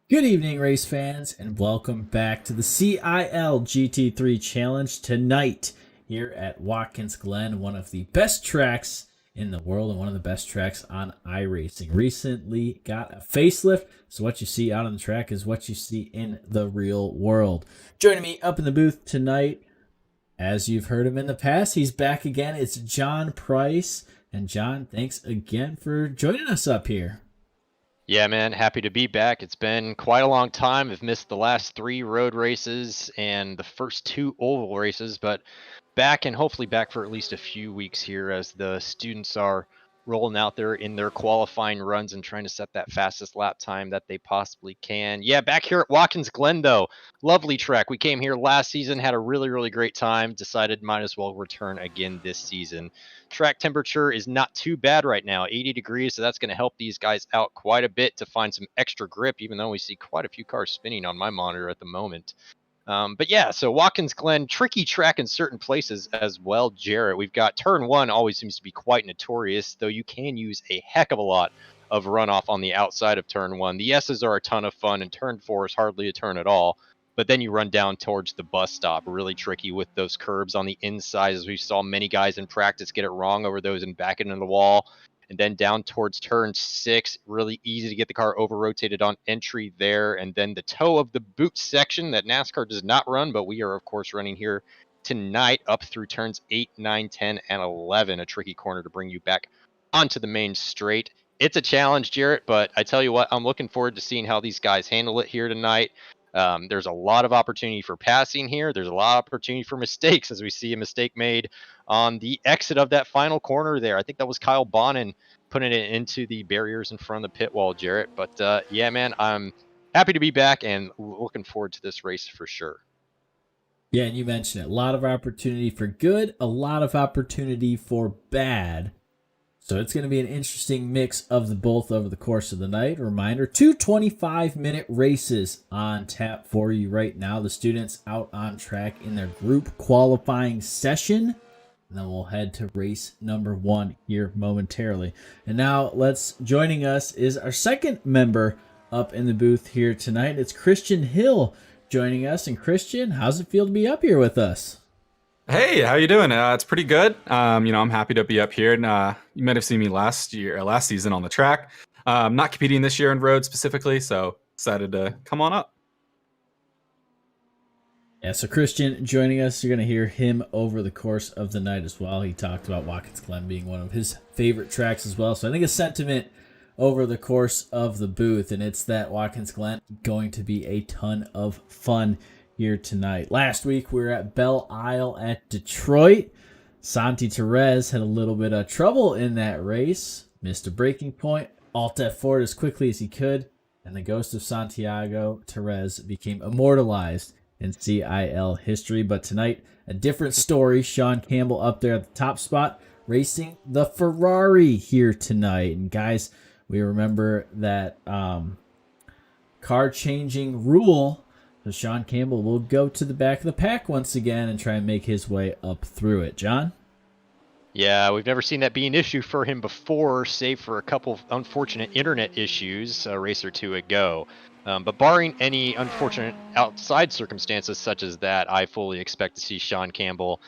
Good evening, race fans, and welcome back to the CIL GT3 Challenge tonight here at Watkins Glen, one of the best tracks in the world and one of the best tracks on iRacing. Recently got a facelift, so what you see out on the track is what you see in the real world. Joining me up in the booth tonight, as you've heard him in the past, he's back again. It's John Price. And John, thanks again for joining us up here. Yeah, man, happy to be back. It's been quite a long time. I've missed the last 3 road races and the first 2 oval races, but back and hopefully back for at least a few weeks here as the students are rolling out there in their qualifying runs and trying to set that fastest lap time that they possibly can. Yeah, back here at Watkins Glen, though. Lovely track. We came here last season, had a really great time, decided might as well return again this season. Track temperature is not too bad right now, 80 degrees, so that's going to help these guys out quite a bit to find some extra grip, even though we see quite a few cars spinning on my monitor at the moment. But yeah, so Watkins Glen, tricky track in certain places as well, Jarrett. We've got turn 1 always seems to be quite notorious, though you can use a heck of a lot of runoff on the outside of turn 1. The S's are a ton of fun, and turn 4 is hardly a turn at all. But then you run down towards the bus stop, really tricky with those curbs on the inside, as we saw many guys in practice get it wrong over those and back into the wall. And then down towards turn 6, really easy to get the car over-rotated on entry there. And then the toe of the boot section that NASCAR does not run, but we are, of course, running here tonight up through turns 8, 9, 10, and 11. A tricky corner to bring you back onto the main straight. It's a challenge, Jarrett, but I tell you what, I'm looking forward to seeing how these guys handle it here tonight. There's a lot of opportunity for passing here. There's a lot of opportunity for mistakes, as we see a mistake made on the exit of that final corner there. I think that was Kyle Bonin putting it into the barriers in front of the pit wall, Jarrett. But yeah, man, I'm happy to be back and looking forward to this race for sure. Yeah, and you mentioned it. A lot of opportunity for good, a lot of opportunity for bad. So it's going to be an interesting mix of the both over the course of the night. Reminder, 2 25-minute races on tap for you right now. The students out on track in their group qualifying session. And then we'll head to race number 1 here momentarily. And now joining us is our second member up in the booth here tonight. It's Christian Hill joining us. And Christian, how's it feel to be up here with us? Hey, how you doing? It's pretty good. I'm happy to be up here. And you might have seen me last season on the track. Not competing this year in road specifically, so excited to come on up. Yeah, so Christian joining us. You're going to hear him over the course of the night as well. He talked about Watkins Glen being one of his favorite tracks as well. So I think a sentiment over the course of the booth, and it's that Watkins Glen going to be a ton of fun here tonight. Last week we were at Belle Isle at Detroit. Santi Perez had a little bit of trouble in that race, missed a braking point, alt F4 as quickly as he could, and the ghost of Santiago Perez became immortalized in CIL history. But tonight, a different story. Sean Campbell up there at the top spot, racing the Ferrari here tonight. And guys, we remember that car changing rule. So Sean Campbell will go to the back of the pack once again and try and make his way up through it. John? Yeah, we've never seen that be an issue for him before, save for a couple of unfortunate internet issues a race or 2 ago. But barring any unfortunate outside circumstances such as that, I fully expect to see Sean Campbell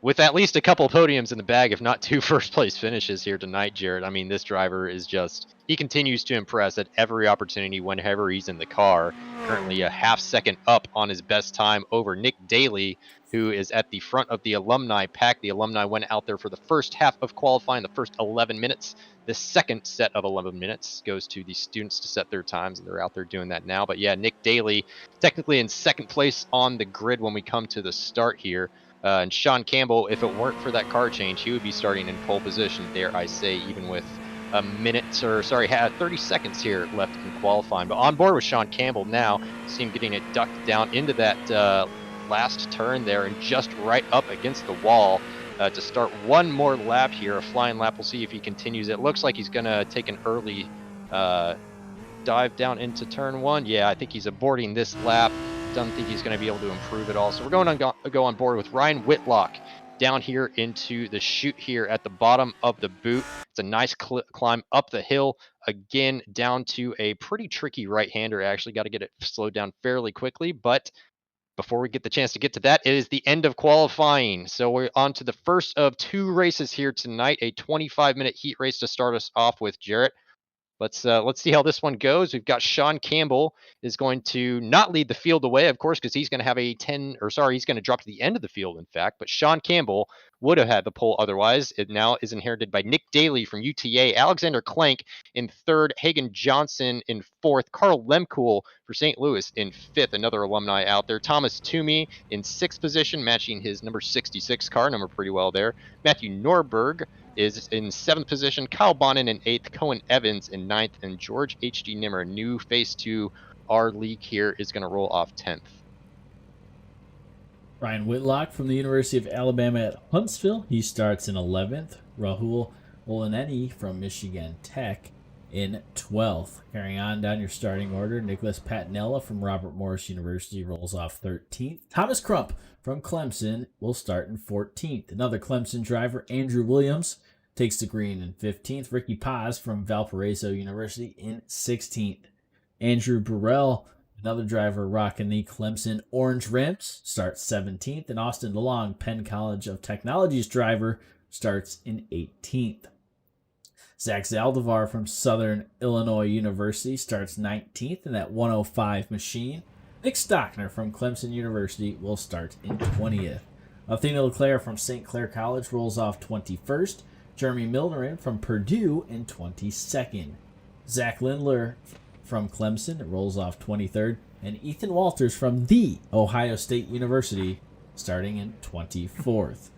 with at least a couple podiums in the bag, if not 2 first-place finishes here tonight, Jarrett. I mean, this driver is he continues to impress at every opportunity whenever he's in the car. Currently a half second up on his best time over Nick Daly, who is at the front of the alumni pack. The alumni went out there for the first half of qualifying, the first 11 minutes. The second set of 11 minutes goes to the students to set their times, and they're out there doing that now. But yeah, Nick Daly technically in second place on the grid when we come to the start here. And Sean Campbell, if it weren't for that car change, he would be starting in pole position, dare I say, even with 30 seconds here left in qualifying. But on board with Sean Campbell now. See him getting it ducked down into that last turn there and just right up against the wall to start one more lap here, a flying lap. We'll see if he continues. It looks like he's going to take an early dive down into turn 1. Yeah, I think he's aborting this lap. Doesn't think he's going to be able to improve at all. So we're going to go on board with Ryan Whitlock down here into the chute here at the bottom of the boot. It's a nice climb up the hill, again, down to a pretty tricky right-hander. Actually got to get it slowed down fairly quickly, but before we get the chance to get to that, it is the end of qualifying. So we're on to the first of 2 races here tonight, a 25-minute heat race to start us off with, Jarrett. Let's see how this one goes. We've got Sean Campbell is going to not lead the field away, of course, because he's going to have he's going to drop to the end of the field, in fact. But Sean Campbell would have had the pole otherwise. It now is inherited by Nick Daly from UTA, Alexander Klenk in 3rd, Hagen Johnson in 4th, Carl Lemkool for St. Louis in 5th, another alumni out there. Thomas Toomey in 6th position, matching his number 66 car number pretty well there. Matthew Norberg is in 7th position, Kyle Bonin in 8th, Cohen Evans in 9th, and George H.D. Nimmer, new face to our league here, is going to roll off 10th. Ryan Whitlock from the University of Alabama at Huntsville, he starts in 11th. Rahul Oleneni from Michigan Tech in 12th. Carrying on down your starting order, Nicholas Patinella from Robert Morris University rolls off 13th. Thomas Crump from Clemson will start in 14th. Another Clemson driver, Andrew Williams, takes the green in 15th. Ricky Paz from Valparaiso University in 16th. Andrew Burrell, another driver rocking the Clemson Orange Rims, starts 17th. And Austin DeLong, Penn College of Technology's driver, starts in 18th. Zach Zaldivar from Southern Illinois University starts 19th in that 105 machine. Nick Stockner from Clemson University will start in 20th. Athena LeClaire from St. Clair College rolls off 21st. Jeremy Milnerin from Purdue in 22nd. Zach Lindler from Clemson rolls off 23rd. And Ethan Walters from The Ohio State University starting in 24th.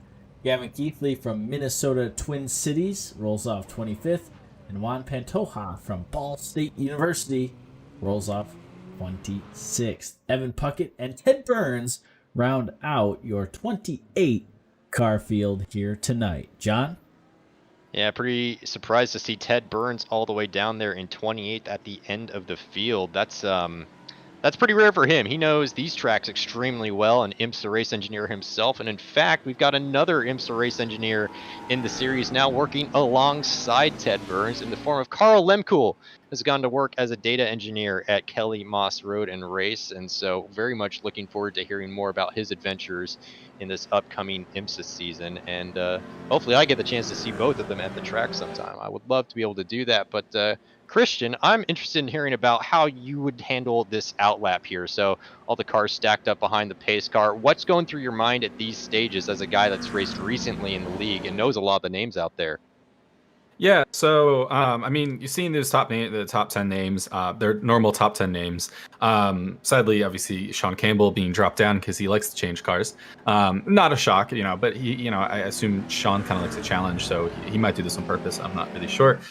Gavin Keithley from Minnesota Twin Cities rolls off 25th. And Juan Pantoja from Ball State University rolls off 26th. Evan Puckett and Ted Burns round out your 28 car field here tonight. John? Yeah, pretty surprised to see Ted Burns all the way down there in 28th at the end of the field. That's pretty rare for him. He knows these tracks extremely well, an IMSA race engineer himself. And in fact, we've got another IMSA race engineer in the series now working alongside Ted Burns in the form of Carl Lemkool, has gone to work as a data engineer at Kelly Moss Road and Race. And so very much looking forward to hearing more about his adventures in this upcoming IMSA season. And hopefully I get the chance to see both of them at the track sometime. I would love to be able to do that. But Christian, I'm interested in hearing about how you would handle this outlap here. So all the cars stacked up behind the pace car. What's going through your mind at these stages as a guy that's raced recently in the league and knows a lot of the names out there? Yeah, so I mean, you've seen those the top 10 names. They're normal top 10 names. Sadly, obviously, Sean Campbell being dropped down because he likes to change cars. Not a shock, but I assume Sean kind of likes a challenge, so he might do this on purpose. I'm not really sure.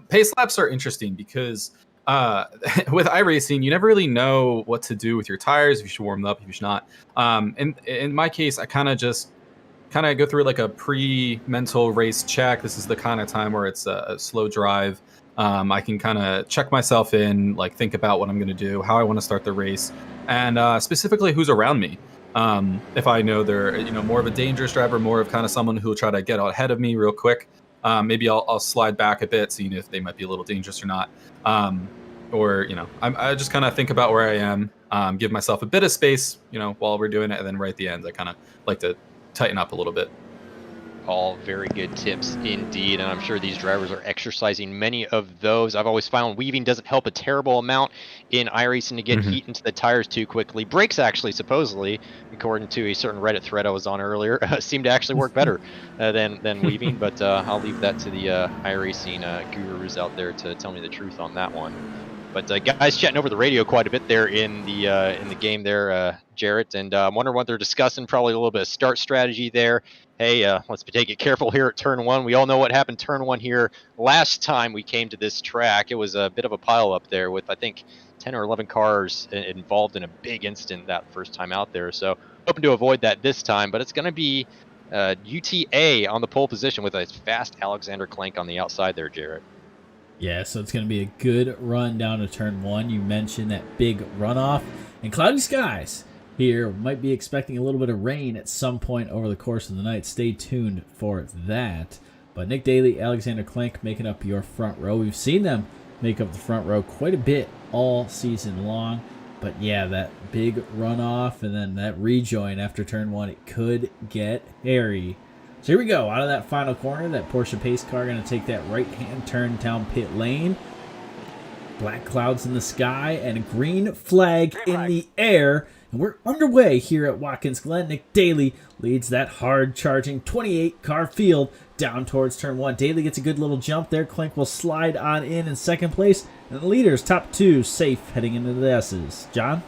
Pace laps are interesting because with iRacing, you never really know what to do with your tires, if you should warm them up, if you should not. In my case, I kind of go through like a pre-mental race check. This is the kind of time where it's a slow drive. I can kind of check myself in, like think about what I'm going to do, how I want to start the race, and specifically who's around me. If I know they're more of a dangerous driver, more of kind of someone who will try to get ahead of me real quick, maybe I'll slide back a bit, seeing if they might be a little dangerous or not. I just kind of think about where I am, give myself a bit of space, while we're doing it, and then right at the end, I kind of like to tighten up a little bit. All very good tips indeed, and I'm sure these drivers are exercising many of those. I've always found weaving doesn't help a terrible amount in iRacing to get heat into the tires too quickly. Brakes actually, supposedly, according to a certain Reddit thread I was on earlier, seem to actually work better than weaving, but I'll leave that to the iRacing gurus out there to tell me the truth on that one. But guys chatting over the radio quite a bit there in the game there, Jarrett, and I'm wondering what they're discussing. Probably a little bit of start strategy there. Hey, let's take it careful here at turn one. We all know what happened turn one here last time we came to this track. It was a bit of a pile up there with, I think, 10 or 11 cars involved in a big incident that first time out there. So hoping to avoid that this time, but it's going to be UTA on the pole position with a fast Alexander Klenk on the outside there, Jarrett. Yeah, so it's going to be a good run down to turn one. You mentioned that big runoff and cloudy skies here. Might be expecting a little bit of rain at some point over the course of the night. Stay tuned for that. But Nick Daly, Alexander Clank making up your front row. We've seen them make up the front row quite a bit all season long. But yeah, that big runoff and then that rejoin after turn one, it could get hairy. So here we go. Out of that final corner, that Porsche pace car going to take that right-hand turn down pit lane. Black clouds in the sky and a green flag in the air. And we're underway here at Watkins Glen. Nick Daly leads that hard-charging 28-car field down towards turn one. Daly gets a good little jump there. Clank will slide on in second place. And the leaders, top two, safe heading into the S's. John?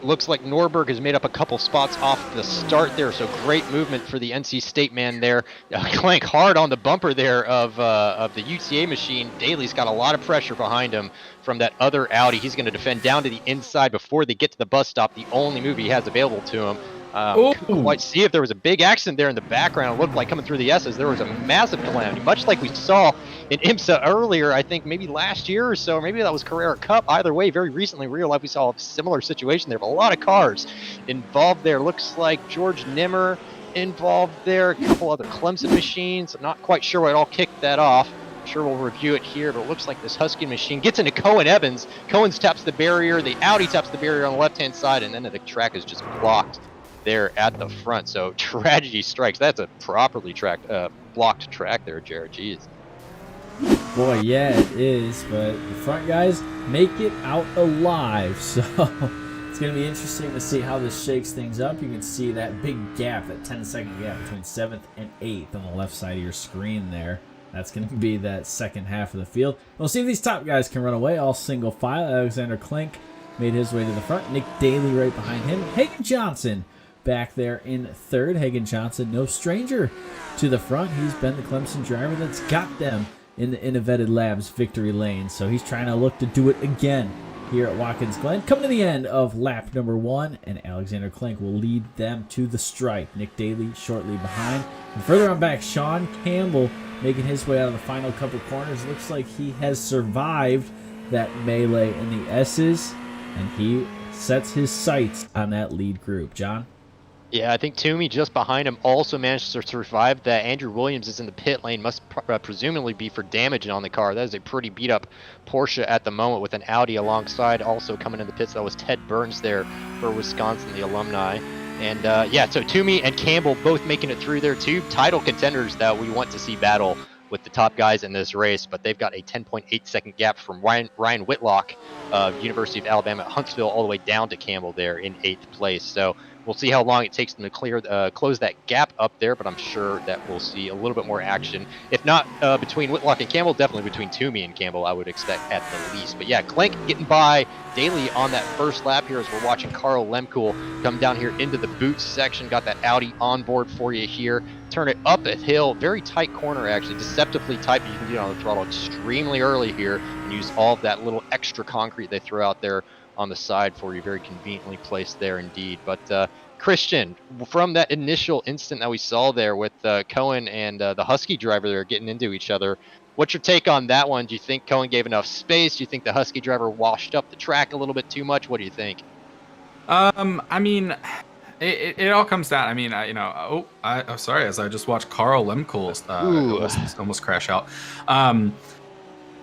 Looks like Norberg has made up a couple spots off the start there, so great movement for the NC State man there. Clank hard on the bumper there of the UTA machine. Daly's got a lot of pressure behind him from that other Audi. He's going to defend down to the inside before they get to the bus stop, the only move he has available to him. Couldn't quite see if there was a big accident there in the background. It looked like coming through the S's, there was a massive calamity, much like we saw in IMSA earlier, I think maybe last year or so, maybe that was Carrera Cup. Either way, very recently in real life, we saw a similar situation there, but a lot of cars involved there. Looks like George Nimmer involved there, a couple other Clemson machines. I'm not quite sure what all kicked that off. I'm sure we'll review it here, but it looks like this Husky machine gets into Cohen Evans. Cohen's taps the barrier, the Audi taps the barrier on the left-hand side, and then the track is just blocked there at the front. So tragedy strikes. That's a properly blocked track there, Jared. Jeez. Boy, yeah, it is. But the front guys make it out alive. So it's going to be interesting to see how this shakes things up. You can see that big gap, that 10-second gap between 7th and 8th on the left side of your screen there. That's going to be that second half of the field. We'll see if these top guys can run away. All single file. Alexander Clank made his way to the front. Nick Daly right behind him. Hagen Johnson back there in third. Hagen Johnson, no stranger to the front. He's been the Clemson driver that's got them in the InnoVetted Labs victory lane. So he's trying to look to do it again here at Watkins Glen. Coming to the end of lap number 1, and Alexander Clank will lead them to the stripe. Nick Daly shortly behind. And further on back, Sean Campbell making his way out of the final couple corners. Looks like he has survived that melee in the S's, and he sets his sights on that lead group. John? Yeah, I think Toomey just behind him also managed to survive that. Andrew Williams is in the pit lane, must presumably be for damage on the car. That is a pretty beat up Porsche at the moment with an Audi alongside. Also coming in the pits, that was Ted Burns there for Wisconsin, the alumni. And yeah, so Toomey and Campbell both making it through there too. Title contenders that we want to see battle with the top guys in this race, but they've got a 10.8 second gap from Ryan Whitlock of University of Alabama at Huntsville all the way down to Campbell there in 8th place. So we'll see how long it takes them to close that gap up there, but I'm sure that we'll see a little bit more action. If not between Whitlock and Campbell, definitely between Toomey and Campbell, I would expect at the least. But yeah, Clank getting by Daly on that first lap here as we're watching Carl Lemkuhl come down here into the boots section. Got that Audi on board for you here. Turn it up a hill, very tight corner actually, deceptively tight, but you can get on the throttle extremely early here and use all of that little extra concrete they throw out there on the side for you, very conveniently placed there indeed. But Christian, from that initial instant that we saw there with Cohen and the Husky driver there getting into each other, what's your take on that one? Do you think Cohen gave enough space? Do you think the Husky driver washed up the track a little bit too much? What do you think? I mean, it all comes down. I mean, I'm sorry, as I just watched Carl Lemkuhl almost crash out.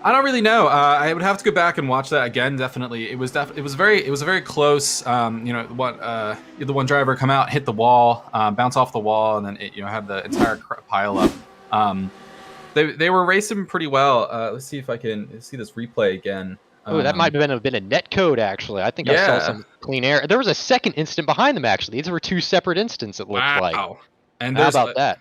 I don't really know. I would have to go back and watch that again. Definitely, it was very close. The one driver come out, hit the wall, bounce off the wall, and then it had the entire pile up. They were racing pretty well. Let's see if I can see this replay again. Oh, that might have been a net code actually. I think I saw some clean air. There was a second instant behind them actually. These were two separate instants. It looked like. And how about that?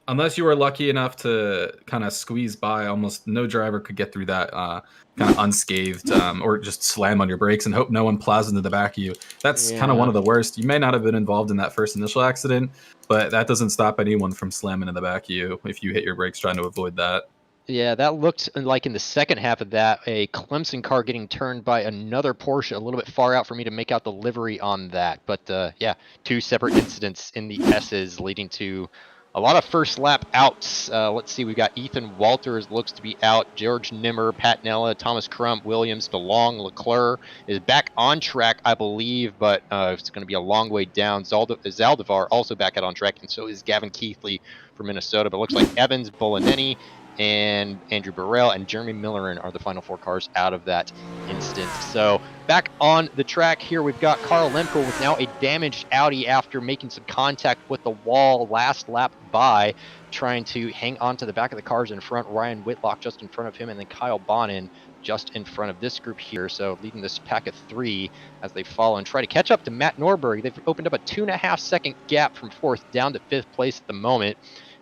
Unless you were lucky enough to kind of squeeze by, almost no driver could get through that kind of unscathed, or just slam on your brakes and hope no one plows into the back of you. That's kind of one of the worst. You may not have been involved in that first initial accident, but that doesn't stop anyone from slamming in the back of you if you hit your brakes trying to avoid that. Yeah, that looked like in the second half of that, a Clemson car getting turned by another Porsche a little bit far out for me to make out the livery on that. But yeah, two separate incidents in the S's leading to A lot of first lap outs. Let's see, we've got Ethan Walters looks to be out. George Nimmer, Pat Nella, Thomas Crump, Williams, DeLong, Leclerc is back on track, I believe, but it's going to be a long way down. Zaldivar also back out on track, and so is Gavin Keithley from Minnesota. But it looks like Evans, Bolaneni, and Andrew Burrell and Jeremy Millerin are the final 4 cars out of that instance. So back on the track here, we've got Carl Lemke with now a damaged Audi after making some contact with the wall last lap by, trying to hang on to the back of the cars in front. Ryan Whitlock just in front of him, and then Kyle Bonin just in front of this group here. So leading this pack of 3 as they follow and try to catch up to Matt Norberg. They've opened up a 2.5 second gap from 4th down to 5th place at the moment.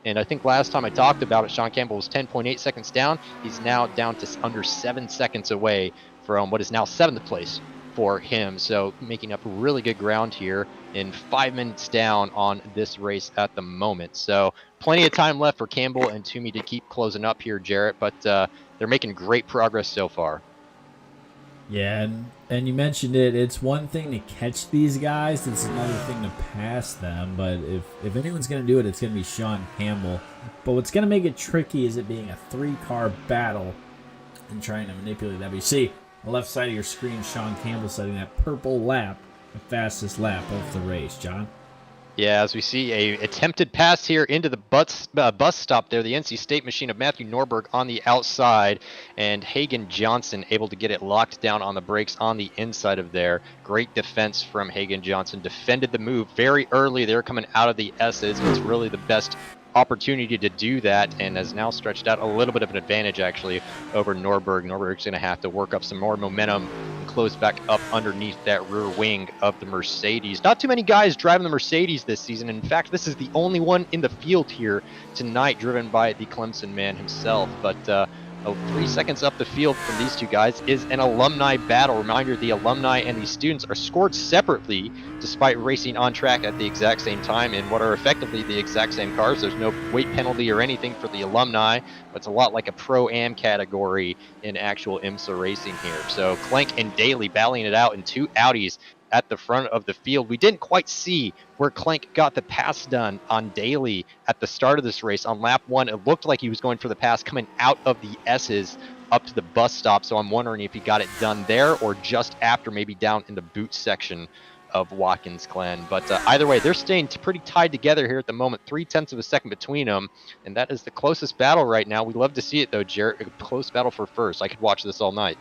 And I think last time I talked about it, Sean Campbell was 10.8 seconds down. He's now down to under 7 seconds away from what is now 7th place for him. So making up really good ground here in 5 minutes down on this race at the moment. So plenty of time left for Campbell and Toomey to keep closing up here, Jarrett, but they're making great progress so far. Yeah, and you mentioned it. It's one thing to catch these guys. It's another thing to pass them. But if anyone's going to do it, it's going to be Sean Campbell. But what's going to make it tricky is it being a 3-car battle and trying to manipulate that. But you see, on the left side of your screen, Sean Campbell setting that purple lap, the fastest lap of the race. John? Yeah, as we see a attempted pass here into the bus stop there, the NC State machine of Matthew Norberg on the outside, and Hagen Johnson able to get it locked down on the brakes on the inside of there. Great defense from Hagen Johnson. Defended the move very early there coming out of the S's. It's really the best opportunity to do that, and has now stretched out a little bit of an advantage actually over Norberg. Norberg's going to have to work up some more momentum and close back up underneath that rear wing of the Mercedes. Not too many guys driving the Mercedes this season. In fact, this is the only one in the field here tonight driven by the Clemson man himself. But 3 seconds up the field from these two guys is an alumni battle. Reminder, the alumni and the students are scored separately despite racing on track at the exact same time in what are effectively the exact same cars. There's no weight penalty or anything for the alumni, but it's a lot like a Pro-Am category in actual IMSA racing here. So Clank and Daly battling it out in 2 Audis at the front of the field. We didn't quite see where Clank got the pass done on Daly at the start of this race. On lap 1, it looked like he was going for the pass coming out of the S's up to the bus stop. So I'm wondering if he got it done there or just after, maybe down in the boot section of Watkins Glen. But either way, they're staying pretty tied together here at the moment. 0.3 of a second between them, and that is the closest battle right now. We love to see it though, Jarrett. A close battle for first. I could watch this all night.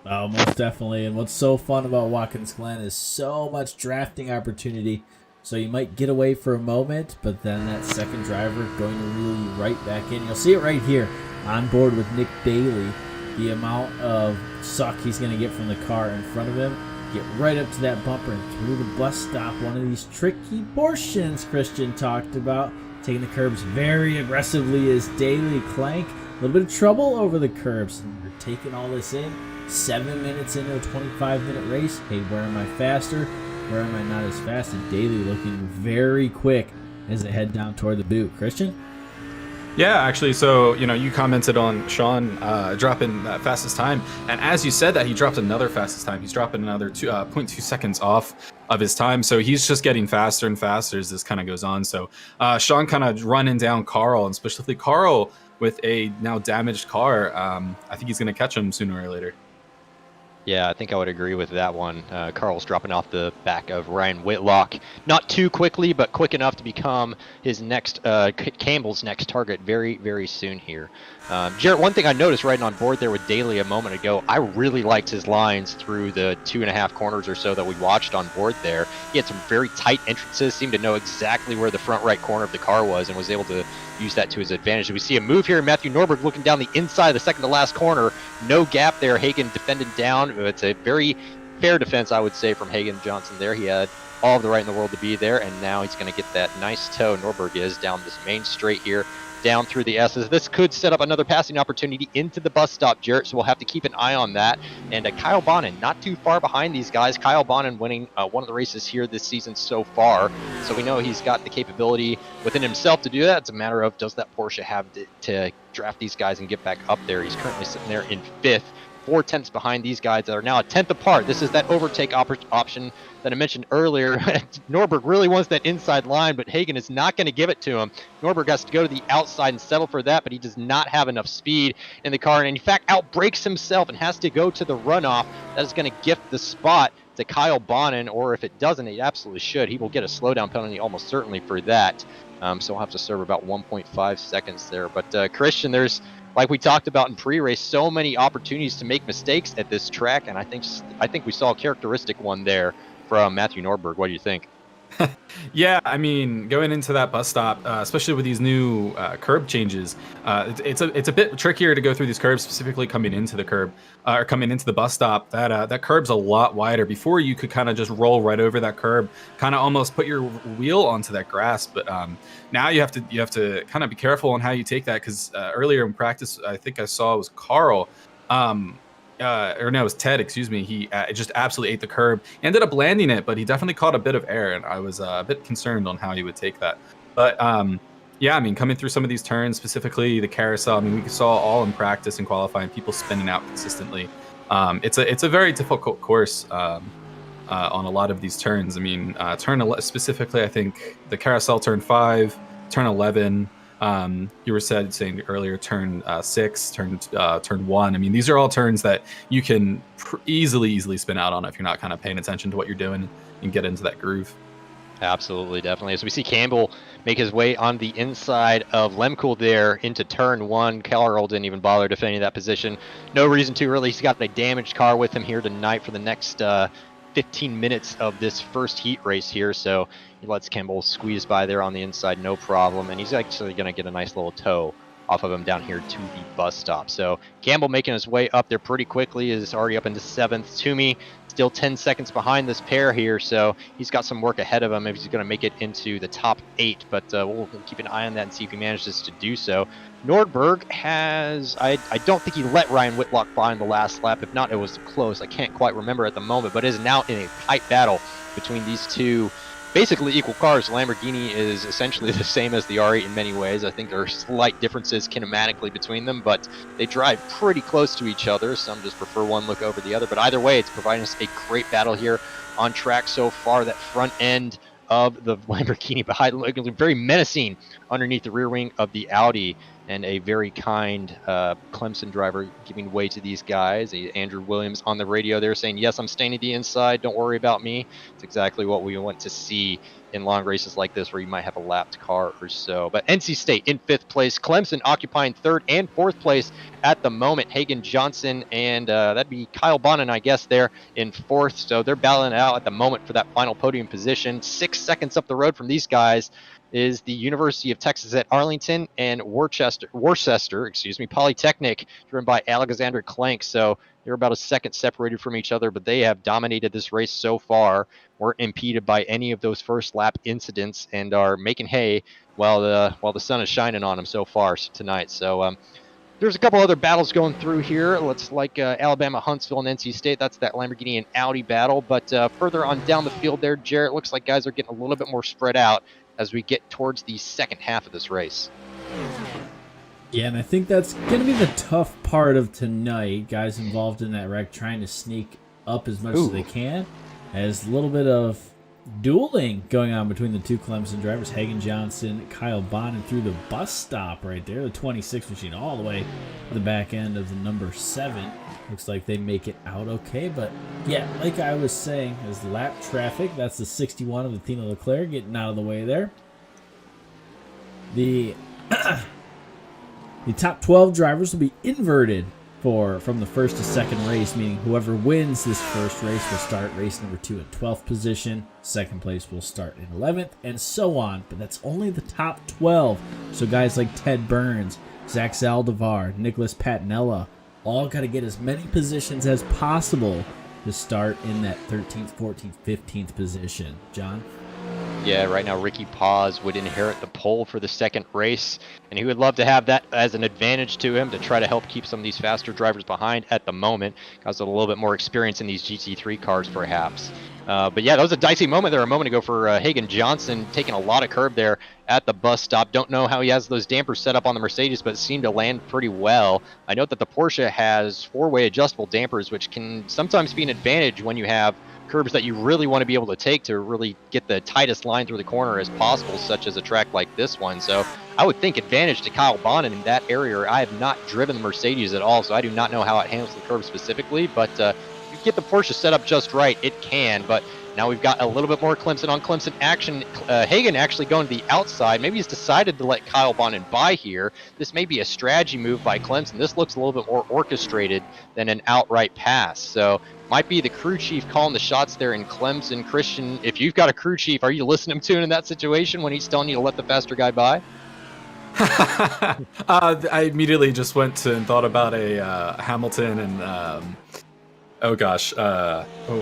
Oh, most definitely. And what's so fun about Watkins Glen is so much drafting opportunity. So you might get away for a moment, but then that second driver going to reel you right back in. You'll see it right here on board with Nick Bailey. The amount of suck he's going to get from the car in front of him. Get right up to that bumper and through the bus stop. One of these tricky portions Christian talked about. Taking the curbs very aggressively is Daly. Clank. A little bit of trouble over the curbs. And we're taking all this in. 7 minutes into a 25-minute race. Hey, where am I faster? Where am I not as fast? And Daly looking very quick as they head down toward the boot. Christian? Yeah, actually, so, you commented on Sean dropping that fastest time. And as you said that, he dropped another fastest time. He's dropping another 0.2 seconds off of his time. So he's just getting faster and faster as this kind of goes on. So Sean kind of running down Carl, and specifically Carl with a now damaged car. I think he's going to catch him sooner or later. Yeah, I think I would agree with that one. Carl's dropping off the back of Ryan Whitlock. Not too quickly, but quick enough to become his next, Campbell's next target very, very soon here. Jarrett, one thing I noticed riding on board there with Daly a moment ago, I really liked his lines through the 2.5 corners or so that we watched on board there. He had some very tight entrances, seemed to know exactly where the front right corner of the car was, and was able to use that to his advantage. We see a move here. Matthew Norberg looking down the inside of the second to last corner. No gap there. Hagen defended down. It's a very fair defense, I would say, from Hagen Johnson there. He had all of the right in the world to be there, and now he's going to get that nice toe. Norberg is down this main straight here, down through the S's. This could set up another passing opportunity into the bus stop, Jarrett, so we'll have to keep an eye on that. And Kyle Bonin, not too far behind these guys. Kyle Bonin winning one of the races here this season so far, so we know he's got the capability within himself to do that. It's a matter of, does that Porsche have to draft these guys and get back up there? He's currently sitting there in 5th 4/10 behind these guys that are now a tenth apart. This is that overtake option that I mentioned earlier. Norberg really wants that inside line, but Hagen is not going to give it to him. Norberg has to go to the outside and settle for that, but he does not have enough speed in the car, and in fact outbrakes himself and has to go to the runoff. That is going to gift the spot to Kyle Bonin, or if it doesn't, it absolutely should. He will get a slowdown penalty almost certainly for that. So we'll have to serve about 1.5 seconds there. But Christian, there's, like we talked about in pre-race, so many opportunities to make mistakes at this track, and I think we saw a characteristic one there from Matthew Norberg. What do you think? Yeah, I mean, going into that bus stop, especially with these new curb changes, it's a bit trickier to go through these curbs, specifically coming into the curb or coming into the bus stop. That curb's a lot wider. Before, you could kind of just roll right over that curb, kind of almost put your wheel onto that grass. But now you have to kind of be careful on how you take that, because earlier in practice, I think I saw it was Carl. Or no, it was Ted, excuse me. He just absolutely ate the curb. He ended up landing it, but he definitely caught a bit of air, and I was a bit concerned on how he would take that. But yeah, I mean, coming through some of these turns, specifically the carousel, I mean, we saw all in practice and qualifying, people spinning out consistently. It's a very difficult course on a lot of these turns. I mean, specifically, I think the carousel turn 5, turn 11. You were saying earlier, turn 6, turn 1. I mean, these are all turns that you can easily spin out on if you're not kind of paying attention to what you're doing and get into that groove. Absolutely, definitely. So we see Campbell make his way on the inside of Lemkool there into turn 1. Carroll didn't even bother defending that position. No reason to, really. He's got a damaged car with him here tonight for the next 15 minutes of this first heat race here, so he lets Campbell squeeze by there on the inside, no problem, and he's actually going to get a nice little tow off of him down here to the bus stop. So Campbell making his way up there pretty quickly, is already up into 7th. Toomey still 10 seconds behind this pair here, so he's got some work ahead of him if he's going to make it into the top 8, but we'll keep an eye on that and see if he manages to do so. Nordberg has, I don't think he let Ryan Whitlock by in the last lap. If not, it was close. I can't quite remember at the moment, but is now in a tight battle between these two basically equal cars. Lamborghini is essentially the same as the R8 in many ways. I think there are slight differences kinematically between them, but they drive pretty close to each other. Some just prefer one look over the other, but either way, it's providing us a great battle here on track so far. That front end of the Lamborghini behind, looking very menacing underneath the rear wing of the Audi, and a very kind Clemson driver giving way to these guys. Andrew Williams on the radio there saying, yes, I'm staying at the inside, don't worry about me. It's exactly what we want to see in long races like this, where you might have a lapped car or so. But NC State in 5th place, Clemson occupying 3rd and 4th place at the moment. Hagen Johnson and that'd be Kyle Bonin, I guess, there in 4th. So they're battling it out at the moment for that final podium position. 6 seconds up the road from these guys is the University of Texas at Arlington and Worcester, Polytechnic, driven by Alexander Klenk. So they're about a second separated from each other, but they have dominated this race so far. Weren't impeded by any of those first lap incidents and are making hay while the sun is shining on them so far tonight. So there's a couple other battles going through here. Let's like Alabama, Huntsville, and NC State. That's that Lamborghini and Audi battle. But further on down the field there, Jarrett, looks like guys are getting a little bit more spread out as we get towards the second half of this race. Yeah, and I think that's going to be the tough part of tonight. Guys involved in that wreck trying to sneak up as much as they can. As a little bit of dueling going on between the two Clemson drivers, Hagen Johnson, Kyle Bonin through the bus stop right there, the 26 machine, all the way to the back end of the number 7. Looks like they make it out okay, but yeah, like I was saying, as the lap traffic, that's the 61 of the Tina Leclerc getting out of the way there. The top 12 drivers will be inverted from the first to second race, meaning whoever wins this first race will start race number 2 in 12th position, second place will start in 11th, and so on. But that's only the top 12. So guys like Ted Burns, Zach Zaldivar, Nicholas Patinella, all got to get as many positions as possible to start in that 13th, 14th, 15th position. John? Yeah, right now Ricky Paz would inherit the pole for the second race, and he would love to have that as an advantage to him to try to help keep some of these faster drivers behind at the moment. Guys with a little bit more experience in these GT3 cars, perhaps. But yeah, that was a dicey moment there a moment ago for Hagan Johnson, taking a lot of curb there at the bus stop. Don't know how he has those dampers set up on the Mercedes, but seemed to land pretty well. I note that the Porsche has four-way adjustable dampers, which can sometimes be an advantage when you have curbs that you really want to be able to take to really get the tightest line through the corner as possible, such as a track like this one. So I would think advantage to Kyle Bonnet in that area. I have not driven the Mercedes at all, so I do not know how it handles the curb specifically, but if you get the Porsche set up just right, it can. But now we've got a little bit more Clemson on Clemson action. Hagan actually going to the outside. Maybe he's decided to let Kyle Bonnet by here. This may be a strategy move by Clemson. This looks a little bit more orchestrated than an outright pass. So might be the crew chief calling the shots there in Clemson. Christian, if you've got a crew chief, are you listening to him in that situation when he's telling you to let the faster guy by? I immediately just went and thought about a Hamilton and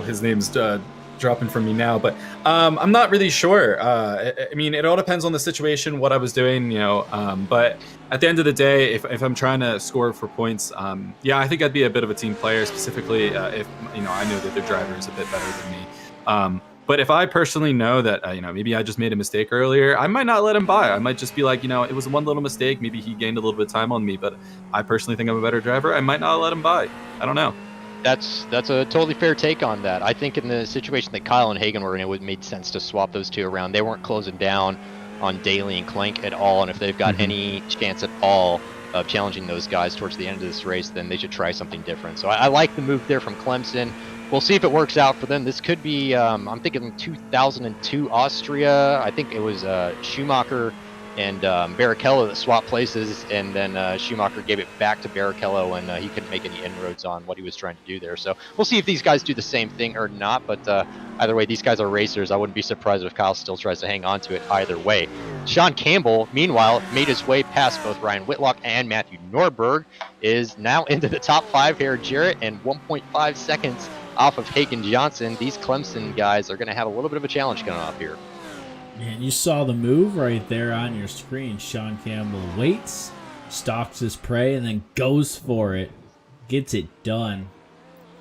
his name's dropping from me now, but I'm not really sure. I mean, it all depends on the situation, what I was doing, but at the end of the day, if I'm trying to score for points, yeah, I think I'd be a bit of a team player, specifically if I know that their driver is a bit better than me. But if I personally know that maybe I just made a mistake earlier, I might not let him by. I might just be like, it was one little mistake. Maybe he gained a little bit of time on me, but I personally think I'm a better driver. I might not let him by. I don't know. That's a totally fair take on that. I think in the situation that Kyle and Hagan were in, it would made sense to swap those two around. They weren't closing down on Daly and Clank at all, and if they've got any chance at all of challenging those guys towards the end of this race, then they should try something different. So I like the move there from Clemson. We'll see if it works out for them. This could be, I'm thinking 2002 Austria. I think it was Schumacher and Barrichello that swapped places, and then Schumacher gave it back to Barrichello, and he couldn't make any inroads on what he was trying to do there. So we'll see if these guys do the same thing or not, but either way, these guys are racers. I wouldn't be surprised if Kyle still tries to hang on to it either way. Sean Campbell, meanwhile, made his way past both Ryan Whitlock and Matthew Norberg, is now into the top 5 here, Jarrett, and 1.5 seconds off of Hagan Johnson. These Clemson guys are going to have a little bit of a challenge coming up here. And you saw the move right there on your screen. Sean Campbell waits, stalks his prey, and then goes for it. Gets it done.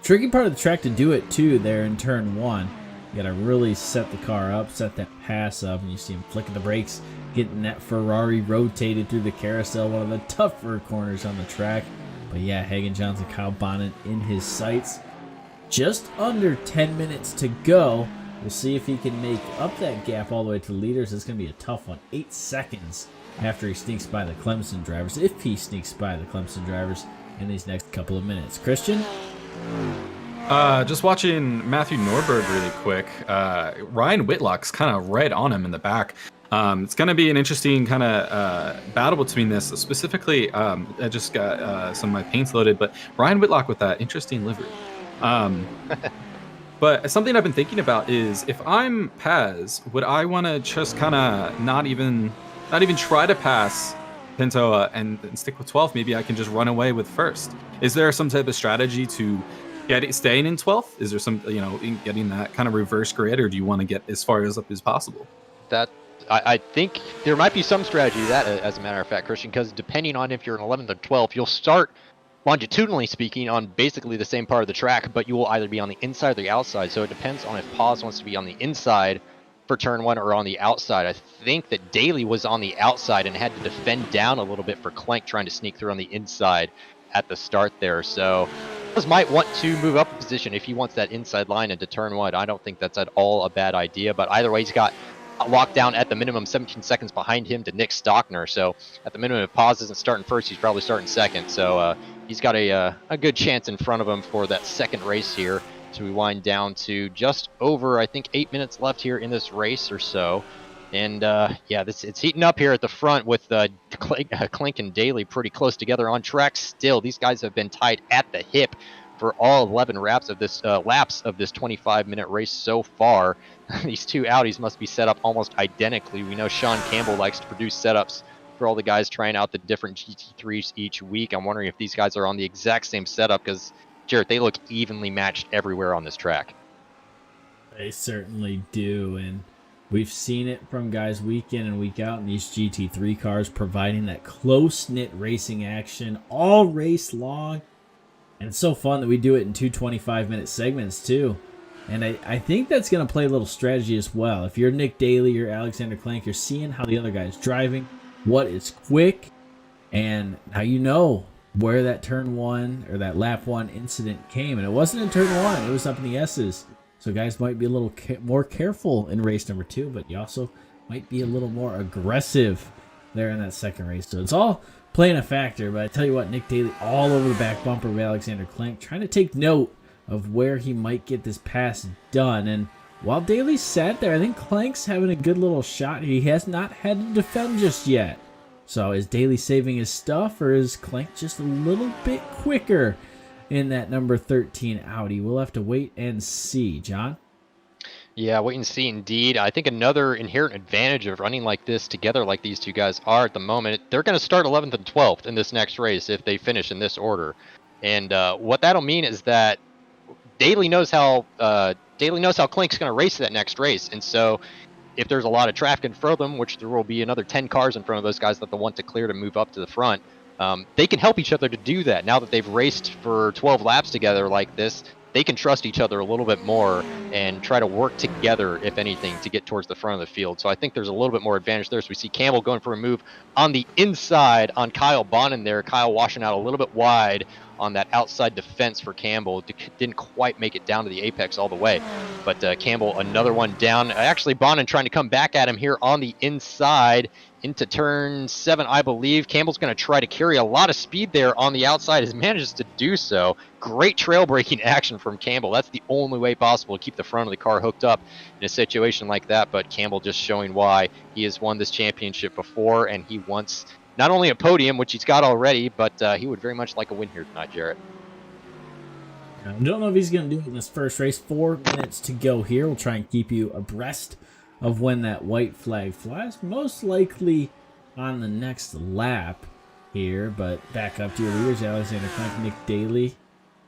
Tricky part of the track to do it, too, there in turn 1. You got to really set the car up, set that pass up, and you see him flicking the brakes, getting that Ferrari rotated through the carousel, one of the tougher corners on the track. But yeah, Hagan Johnson, Kyle Bonnet in his sights. Just under 10 minutes to go. We'll see if he can make up that gap all the way to the leaders. It's going to be a tough one. 8 seconds after he sneaks by the Clemson drivers, if he sneaks by the Clemson drivers in these next couple of minutes. Christian? Just watching Matthew Norberg really quick. Ryan Whitlock's kind of right on him in the back. It's going to be an interesting kind of battle between this. Specifically, I just got some of my paints loaded, but Ryan Whitlock with that interesting livery. But something I've been thinking about is if I'm Paz, would I want to just kind of not even try to pass Pinto and stick with 12th? Maybe I can just run away with first. Is there some type of strategy to staying in 12th? Is there some, in getting that kind of reverse grid, or do you want to get as far as up as possible? That I think there might be some strategy to that, as a matter of fact, Christian, because depending on if you're in 11th or 12th, you'll start longitudinally speaking on basically the same part of the track, but you will either be on the inside or the outside. So it depends on if Paz wants to be on the inside for turn 1 or on the outside. I think that Daly was on the outside and had to defend down a little bit for Clank trying to sneak through on the inside at the start there. So Paz might want to move up a position if he wants that inside line into turn 1. I don't think that's at all a bad idea, but either way, he's got locked down at the minimum 17 seconds behind him to Nick Stockner. So at the minimum, if Paz isn't starting first, he's probably starting second. So he's got a good chance in front of him for that second race here. So we wind down to just over, I think, 8 minutes left here in this race or so. And yeah, it's heating up here at the front with Clink and Daly pretty close together on track still. These guys have been tied at the hip for all 11 laps of this 25-minute race so far. These two Audis must be set up almost identically. We know Sean Campbell likes to produce setups for all the guys trying out the different GT3s each week. I'm wondering if these guys are on the exact same setup, because, Jarrett, they look evenly matched everywhere on this track. They certainly do, and We've seen it from guys week in and week out in these GT3 cars, providing that close-knit racing action all race long. And it's so fun that we do it in 2 25-minute segments, too. And I think that's going to play a little strategy as well. If you're Nick Daly, you're Alexander Clank, you're seeing how the other guy's driving, what is quick, and now you know where that turn 1 or that lap 1 incident came. And it wasn't in turn 1, it was up in the S's. So guys might be a little more careful in race number 2, but you also might be a little more aggressive there in that second race. So it's all playing a factor. But I tell you what, Nick Daly all over the back bumper of Alexander Clank, trying to take note of where he might get this pass done. And while Daly sat there, I think Clank's having a good little shot. He has not had to defend just yet. So is Daly saving his stuff, or is Clank just a little bit quicker in that number 13 Audi? We'll have to wait and see. John? Yeah, wait and see indeed. I think another inherent advantage of running like this together like these two guys are at the moment, they're going to start 11th and 12th in this next race if they finish in this order. And what that'll mean is that Daly knows how Clank's going to race that next race. And so if there's a lot of traffic in front of them, which there will be another 10 cars in front of those guys that they'll want to clear to move up to the front, they can help each other to do that. Now that they've raced for 12 laps together like this, they can trust each other a little bit more and try to work together, if anything, to get towards the front of the field. So I think there's a little bit more advantage there. So we see Campbell going for a move on the inside on Kyle Bonin there. Kyle washing out a little bit wide on that outside defense for Campbell. Didn't quite make it down to the apex all the way. But Campbell, another one down. Actually, Bonin trying to come back at him here on the inside into turn 7, I believe. Campbell's going to try to carry a lot of speed there on the outside. Has manages to do so. Great trail braking action from Campbell. That's the only way possible to keep the front of the car hooked up in a situation like that. But Campbell just showing why he has won this championship before, and he wants not only a podium, which he's got already, but he would very much like a win here tonight, Jarrett. I don't know if he's going to do it in this first race. 4 minutes to go here. We'll try and keep you abreast of when that white flag flies. Most likely on the next lap here, but back up to your leaders, Alexander Clank, Nick Daly.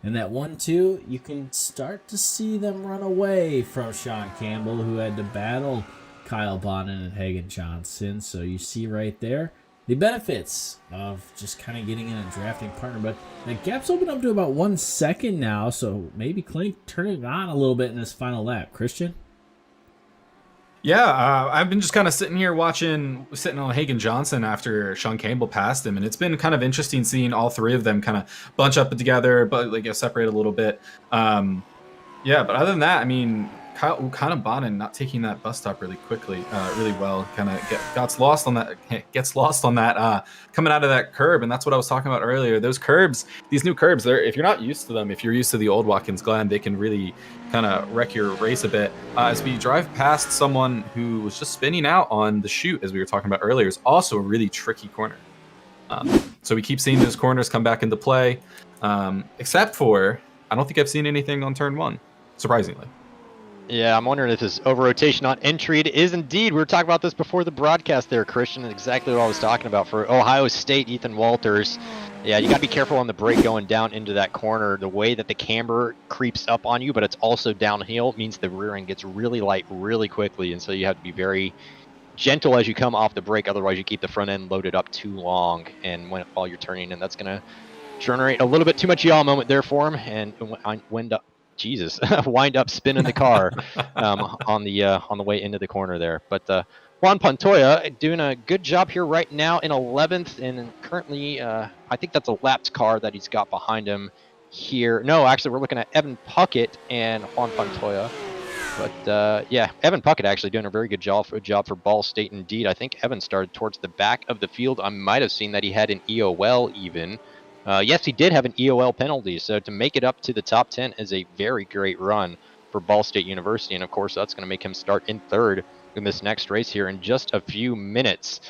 And that 1-2, you can start to see them run away from Sean Campbell, who had to battle Kyle Bonin and Hagan Johnson. So you see right there the benefits of just kind of getting in a drafting partner. But the gap's opened up to about 1 second now, so maybe Clank turning it on a little bit in this final lap. Christian? Yeah, I've been just kind of sitting here sitting on Hagan Johnson after Sean Campbell passed him, and it's been kind of interesting seeing all three of them kind of bunch up together, but like separate a little bit. Yeah, but other than that, I mean, kind of Bonin not taking that bus stop really well. Kind of gets lost on that coming out of that curb, and that's what I was talking about earlier. Those curbs, these new curbs, if you're not used to them, if you're used to the old Watkins Glen, they can really kind of wreck your race a bit. As we drive past someone who was just spinning out on the chute, as we were talking about earlier, is also a really tricky corner. So we keep seeing those corners come back into play, except for I don't think I've seen anything on turn 1, surprisingly. Yeah, I'm wondering if this over-rotation on entry. It is indeed. We were talking about this before the broadcast there, Christian. Exactly what I was talking about for Ohio State, Ethan Walters. Yeah, you got to be careful on the brake going down into that corner. The way that the camber creeps up on you, but it's also downhill, means the rear end gets really light really quickly. And so you have to be very gentle as you come off the brake. Otherwise, you keep the front end loaded up too long. And while you're turning, and that's going to generate a little bit too much yaw moment there for him. And wind up spinning the car on the way into the corner there. But Juan Pantoja doing a good job here right now in 11th, and currently I think that's a lapped car that he's got behind him here. No, actually we're looking at Evan Puckett and Juan Pantoja. But yeah, Evan Puckett actually doing a very good job for Ball State indeed. I think Evan started towards the back of the field. I might have seen that he had an EOL even. Yes, he did have an EOL penalty, so to make it up to the top 10 is a very great run for Ball State University, and of course that's going to make him start in 3rd in this next race here in just a few minutes.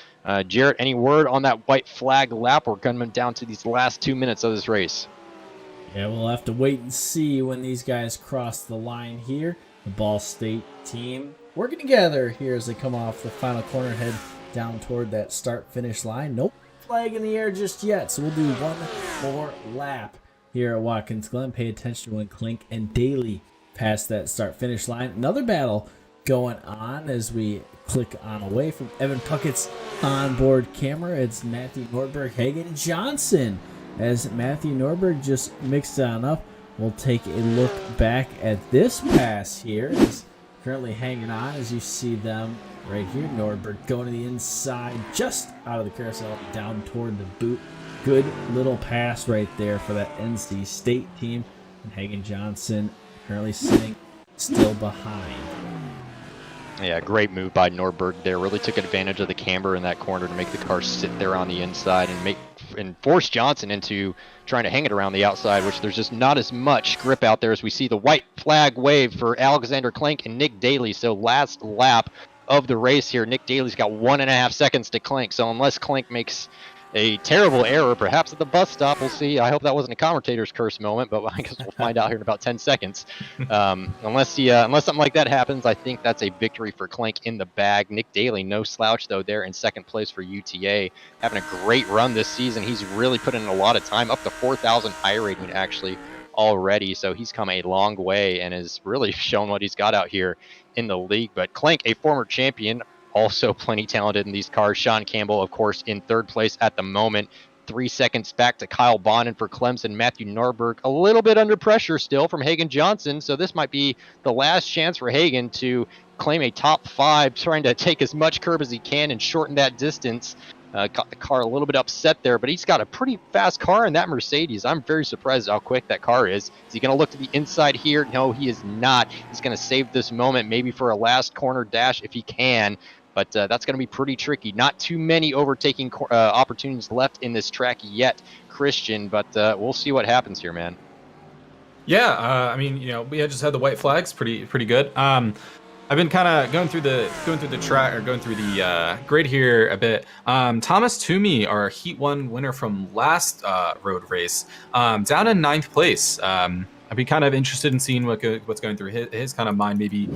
Jarrett, any word on that white flag lap? We're coming down to these last 2 minutes of this race. Yeah, we'll have to wait and see when these guys cross the line here. The Ball State team working together here as they come off the final corner and head down toward that start-finish line. Nope. Flag in the air just yet, so we'll do one more lap here at Watkins Glen. Pay attention when Clink and Daly pass that start-finish line. Another battle going on as we click on away from Evan Puckett's onboard camera. It's Matthew Nordberg, Hagen Johnson. As Matthew Nordberg just mixed on up, we'll take a look back at this pass here. It's currently hanging on as you see them right here. Nordberg going to the inside, just out of the carousel, down toward the boot. Good little pass right there for that NC State team. And Hagen Johnson currently sitting still behind. Yeah, great move by Nordberg there. Really took advantage of the camber in that corner to make the car sit there on the inside and force Johnson into trying to hang it around the outside, which there's just not as much grip out there as we see the white flag wave for Alexander Clink and Nick Daly. So last lap of the race here, Nick Daly's got 1.5 seconds to Clink. So unless Clink makes a terrible error, perhaps at the bus stop, we'll see. I hope that wasn't a commentator's curse moment, but I guess we'll find out here in about 10 seconds. Unless something like that happens, I think that's a victory for Clink in the bag. Nick Daly, no slouch though, there in second place for UTA, having a great run this season. He's really put in a lot of time, up to 4,000 I rating actually already. So he's come a long way and has really shown what he's got out here in the league. But Clink, a former champion, also plenty talented in these cars. Sean Campbell, of course, in third place at the moment. 3 seconds back to Kyle Bonin for Clemson. Matthew Nordberg a little bit under pressure still from Hagen Johnson. So this might be the last chance for Hagen to claim a top 5, trying to take as much curb as he can and shorten that distance. Got the car a little bit upset there, but he's got a pretty fast car in that Mercedes. I'm very surprised how quick that car is. Is he going to look to the inside here? No, he is not. He's going to save this moment maybe for a last corner dash if he can. But that's going to be pretty tricky. Not too many overtaking opportunities left in this track yet, Christian. But we'll see what happens here, man. Yeah, I mean, we had just had the white flags, pretty good. I've been kind of going through the track, or going through the grid here a bit. Thomas Toomey, our Heat 1 winner from last road race, down in 9th place. I'd be kind of interested in seeing what's going through his kind of mind. Maybe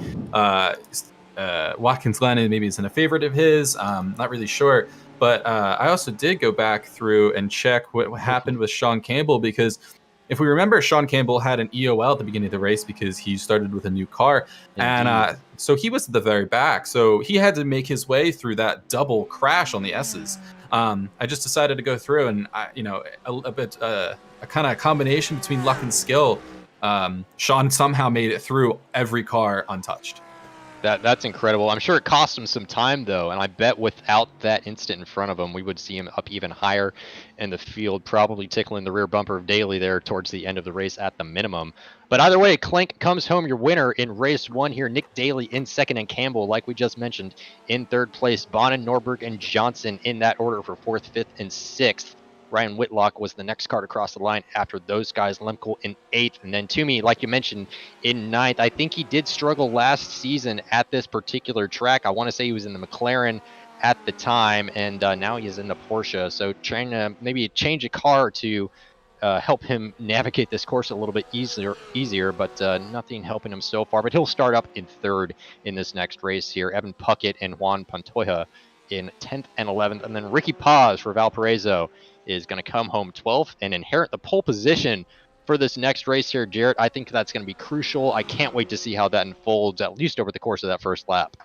Watkins Glen maybe isn't a favorite of his. Not really sure. But I also did go back through and check what happened with Sean Campbell, because if we remember, Sean Campbell had an EOL at the beginning of the race because he started with a new car. Indeed. And so he was at the very back. So he had to make his way through that double crash on the S's. I just decided to go through and, a kind of combination between luck and skill. Sean somehow made it through every car untouched. That's incredible. I'm sure it cost him some time, though, and I bet without that incident in front of him, we would see him up even higher in the field, probably tickling the rear bumper of Daly there towards the end of the race at the minimum. But either way, Clink comes home your winner in race 1 here. Nick Daly in second, and Campbell, like we just mentioned, in third place. Bonin, Nordberg, and Johnson in that order for 4th, 5th, and 6th. Ryan Whitlock was the next car to cross the line after those guys. Lemkel in 8th, and then Toomey, like you mentioned, in 9th. I think he did struggle last season at this particular track. I want to say he was in the McLaren at the time, and now he is in the Porsche. So trying to maybe change a car to help him navigate this course a little bit easier, but nothing helping him so far. But he'll start up in 3rd in this next race here. Evan Puckett and Juan Pantoja in 10th and 11th, and then Ricky Paz for Valparaiso is going to come home 12th and inherit the pole position for this next race here. Jarrett, I think that's going to be crucial. I can't wait to see how that unfolds, at least over the course of that first lap.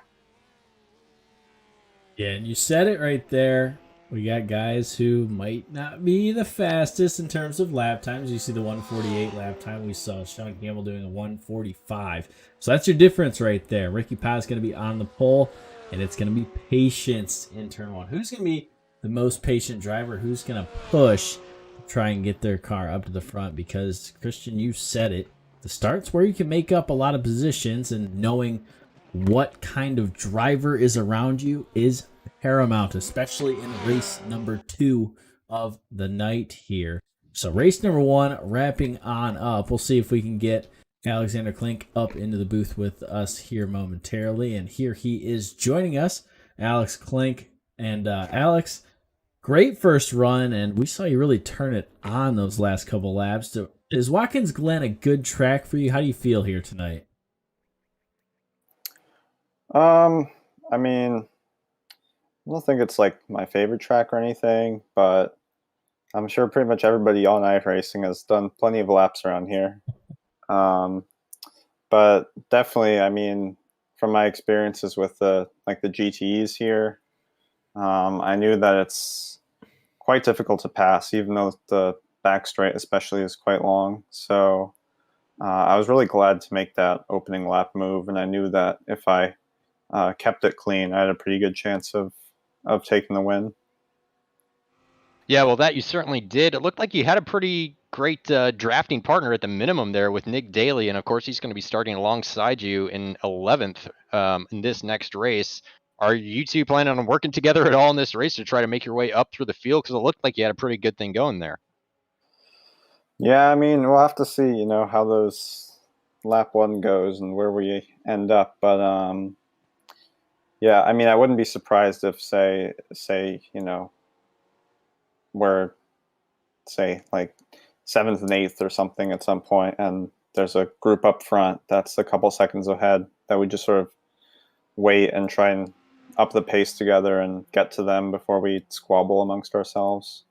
Yeah, and you said it right there. We got guys who might not be the fastest in terms of lap times. You see the 148 lap time. We saw Sean Campbell doing a 145. So that's your difference right there. Ricky Paz is going to be on the pole, and it's going to be patience in turn 1. Who's going to be the most patient driver? Who's going to push to try and get their car up to the front? Because, Christian, you said it. The start's where you can make up a lot of positions, and knowing what kind of driver is around you is paramount, especially in race number 2 of the night here. So race number 1 wrapping on up. We'll see if we can get Alexander Clink up into the booth with us here momentarily. And here he is joining us, Alex Clink. And Alex, great first run, and we saw you really turn it on those last couple laps. So is Watkins Glen a good track for you? How do you feel here tonight? I mean, I don't think it's like my favorite track or anything, but I'm sure pretty much everybody all night racing has done plenty of laps around here. But definitely, I mean, from my experiences with the GTEs here, I knew that it's quite difficult to pass, even though the back straight especially is quite long. So I was really glad to make that opening lap move, and I knew that if I kept it clean, I had a pretty good chance of taking the win. Yeah, well, that you certainly did. It looked like you had a pretty great drafting partner at the minimum there with Nick Daly, and of course he's going to be starting alongside you in 11th in this next race. Are you two planning on working together at all in this race to try to make your way up through the field? Because it looked like you had a pretty good thing going there. Yeah, I mean, we'll have to see, how those lap 1 goes and where we end up. But yeah, I mean, I wouldn't be surprised if say we're say like 7th and 8th or something at some point, and there's a group up front that's a couple seconds ahead that we just sort of wait and try and up the pace together and get to them before we squabble amongst ourselves.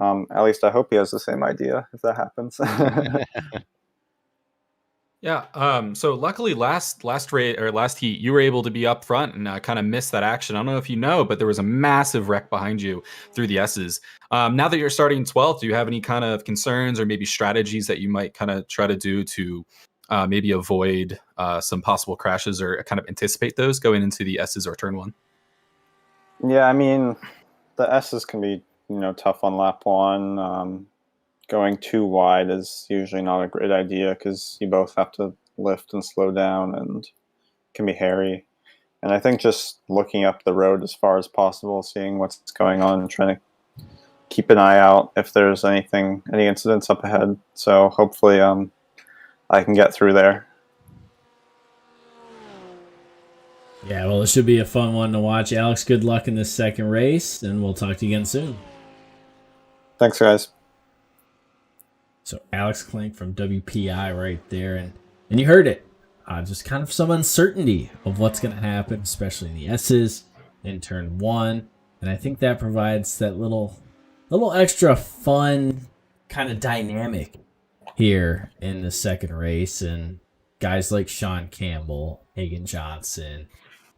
At least I hope he has the same idea if that happens. Yeah. So luckily, last heat, you were able to be up front and kind of miss that action. I don't know if you know, but there was a massive wreck behind you through the S's. Now that you're starting 12th, do you have any kind of concerns or maybe strategies that you might kind of try to do to maybe avoid some possible crashes or kind of anticipate those going into the S's or turn 1? Yeah, I mean, the S's can be tough on lap 1. Going too wide is usually not a great idea because you both have to lift and slow down and can be hairy. And I think just looking up the road as far as possible, seeing what's going on, and trying to keep an eye out if there's any incidents up ahead. So hopefully I can get through there. Yeah, well, it should be a fun one to watch. Alex, good luck in this second race, and we'll talk to you again soon. Thanks, guys. So Alex Clink from WPI right there, and you heard it. Just kind of some uncertainty of what's going to happen, especially in the S's in turn 1, and I think that provides that little extra fun kind of dynamic here in the second race. And guys like Sean Campbell, Hagan Johnson,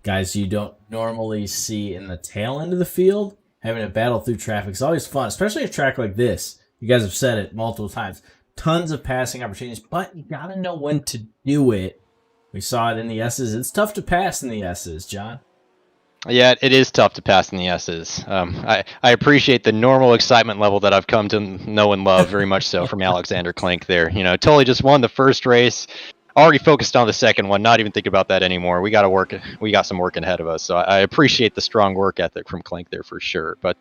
guys you don't normally see in the tail end of the field, having a battle through traffic is always fun, especially a track like this. You guys have said it multiple times. Tons of passing opportunities, but you got to know when to do it. We saw it in the S's. It's tough to pass in the S's, John. Yeah, it is tough to pass in the S's. I appreciate the normal excitement level that I've come to know and love very much so from Alexander Klink there. Totally just won the first race. Already focused on the second one, not even thinking about that anymore. We got some work ahead of us. So I appreciate the strong work ethic from Klink there for sure. But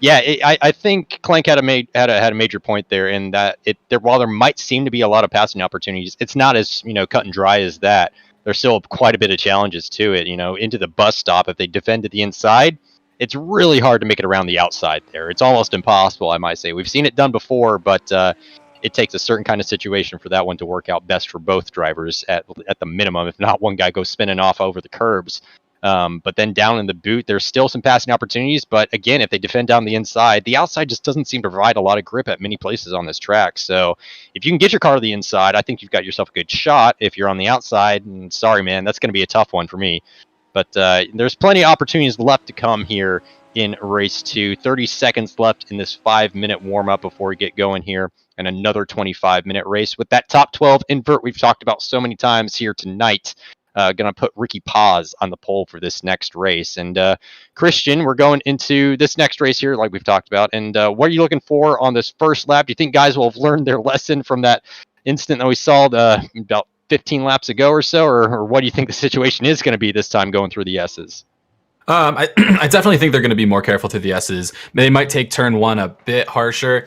yeah, I think Klink had a major point there in that while there might seem to be a lot of passing opportunities, it's not as cut and dry as that. There's still quite a bit of challenges to it. Into the bus stop, if they defend to the inside, it's really hard to make it around the outside there. It's almost impossible, I might say. We've seen it done before, but it takes a certain kind of situation for that one to work out best for both drivers at the minimum, if not one guy goes spinning off over the curbs. But then down in the boot, there's still some passing opportunities. But again, if they defend down the inside, the outside just doesn't seem to provide a lot of grip at many places on this track. So if you can get your car to the inside, I think you've got yourself a good shot. If you're on the outside, and sorry, man, that's going to be a tough one for me. But there's plenty of opportunities left to come here in race 2. 30 seconds left in this 5-minute warm-up before we get going here, and another 25-minute race with that top 12 invert we've talked about so many times here tonight. Going to put Ricky Paz on the pole for this next race. And Christian, we're going into this next race here like we've talked about. And what are you looking for on this first lap? Do you think guys will have learned their lesson from that incident that we saw about 15 laps ago or so? Or what do you think the situation is going to be this time going through the S's? I definitely think they're going to be more careful to the S's. They might take turn 1 a bit harsher